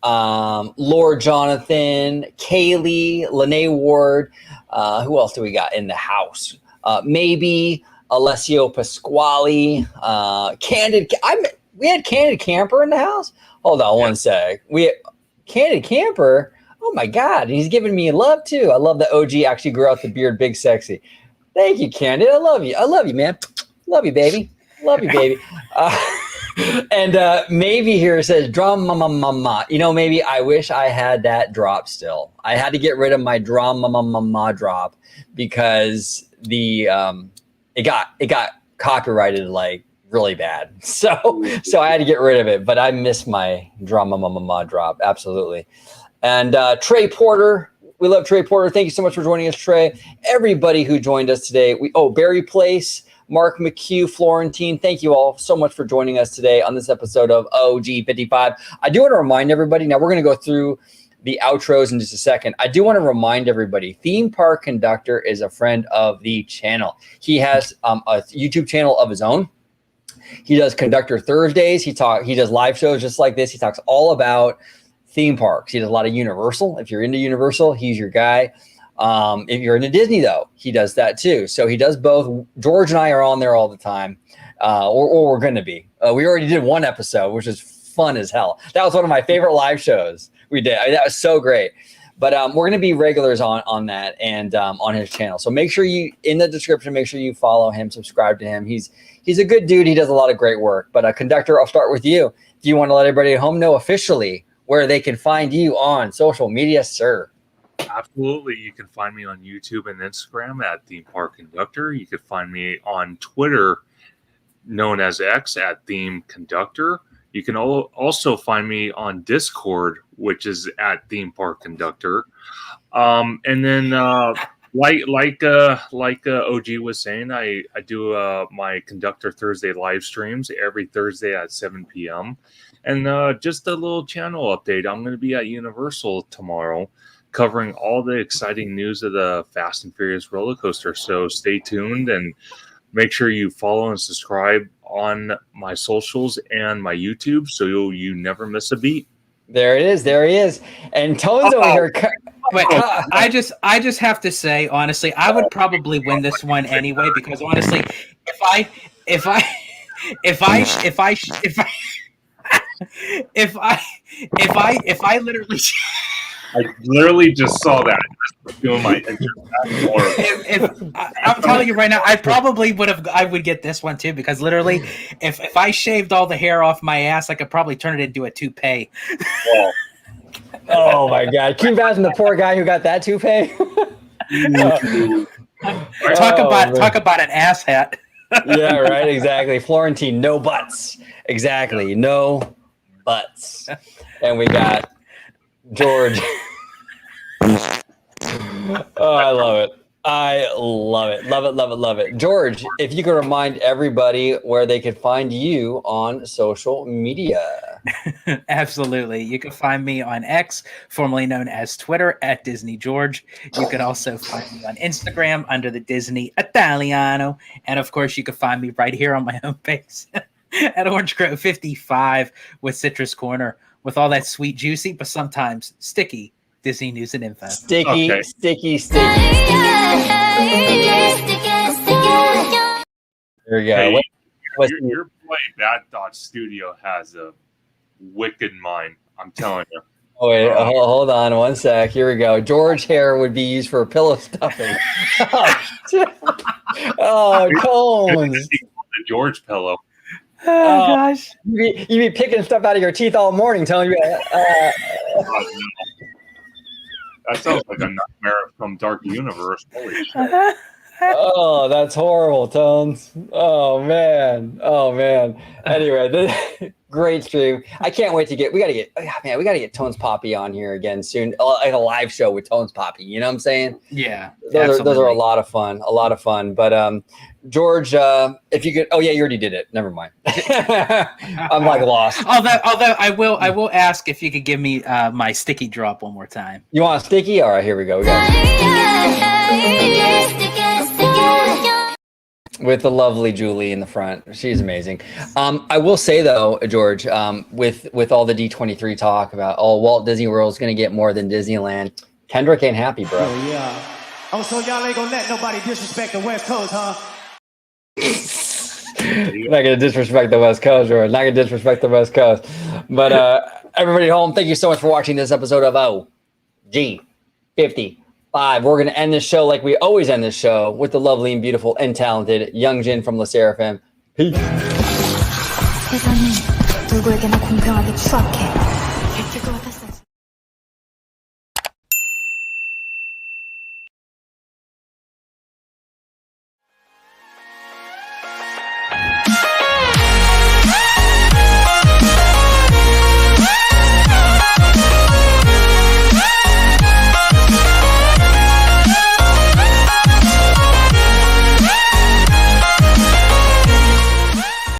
Lord Jonathan, Kaylee, Lene Ward. Who else do we got in the house? Maybe Alessio Pasquale, Candid. We had Candid Camper in the house. Hold on one sec. Candid Camper. Oh my God, he's giving me love too. I love that OG actually grew out the beard, big sexy. Thank you, Candid. I love you. I love you, man. Love you, baby. Love you, baby. And maybe here says drama mama. You know, maybe I wish I had that drop still. I had to get rid of my drama mama drop because the it got copyrighted like really bad. So I had to get rid of it. But I miss my drama mama drop absolutely. And Trey Porter. We love Trey Porter. Thank you so much for joining us, Trey. Everybody who joined us today. Barry Place, Mark McHugh, Florentine. Thank you all so much for joining us today on this episode of OG55. I do want to remind everybody, now we're going to go through the outros in just a second. I do want to remind everybody, Theme Park Conductor is a friend of the channel. He has a YouTube channel of his own. He does Conductor Thursdays. He does live shows just like this. He talks all about theme parks. He does a lot of Universal. If you're into Universal, he's your guy. If you're into Disney, though, he does that too. So he does both. George and I are on there all the time, or we're going to be. We already did one episode, which is fun as hell. That was one of my favorite live shows we did. That was so great. But we're going to be regulars on that and on his channel. So make sure in the description, make sure you follow him, subscribe to him. He's a good dude. He does a lot of great work. But Conductor, I'll start with you. Do you want to let everybody at home know officially where they can find you on social media, sir? Absolutely. You can find me on YouTube and Instagram at Theme Park Conductor. You can find me on Twitter, known as X, at Theme Conductor. You can also find me on Discord, which is at Theme Park Conductor. And then, like OG was saying, I do my Conductor Thursday live streams every Thursday at 7 p.m. And just a little channel update. I'm going to be at Universal tomorrow, covering all the exciting news of the Fast and Furious roller coaster. So stay tuned and make sure you follow and subscribe on my socials and my YouTube so you never miss a beat. There it is. There he is. And Tone's over here. Wait, I just have to say, honestly, I would probably win this one anyway, because honestly, if I literally I literally just saw that doing my I'm telling you right now, I would get this one too, because literally if I shaved all the hair off my ass, I could probably turn it into a toupee. Oh my God. Can you imagine the poor guy who got that toupee? Talk about an ass hat. Yeah, right. Exactly. Florentine, no butts. Exactly. No butts. And we got George. Oh, I love it. I love it. Love it, love it, love it. George, if you could remind everybody where they could find you on social media. Absolutely. You can find me on X, formerly known as Twitter, at Disney George. You can also find me on Instagram under the Disney Italiano. And of course, you can find me right here on my homepage at Orange Grove 55 with Citrus Corner, with all that sweet, juicy, but sometimes sticky Disney news and info. Sticky. There you go. Hey, your boy Bad Thought Studio has a wicked mind. I'm telling you. Oh, wait, hold on one sec. Here we go. George hair would be used for pillow stuffing. Oh, Combs. The George pillow. Oh, gosh. You be picking stuff out of your teeth all morning, telling you. That sounds like a nightmare from Dark Universe. Holy shit. Oh, that's horrible, Tones. Oh man. Anyway, great stream. I can't wait to we gotta get Tones Poppy on here again soon. Like a live show with Tones Poppy. You know what I'm saying? Yeah. Those are a lot of fun. But George, if you could, oh yeah, you already did it. Never mind. I'm like lost. Although I will ask if you could give me my sticky drop one more time. You want a sticky? All right, here we go. We got it. with the lovely Julie in the front. She's amazing. I will say though, George, with all the D23 talk about Walt Disney World's going to get more than Disneyland, Kendrick ain't happy, bro. Oh yeah. Oh, so y'all ain't gonna let nobody disrespect the West Coast, huh? Not gonna disrespect the West Coast, or not gonna disrespect the West Coast. But everybody at home, thank you so much for watching this episode of OG55. We're gonna end this show like we always end this show with the lovely and beautiful and talented Young Jin from Le Sserafim. Peace. 세상은 누구에게나 공평하게 추악해.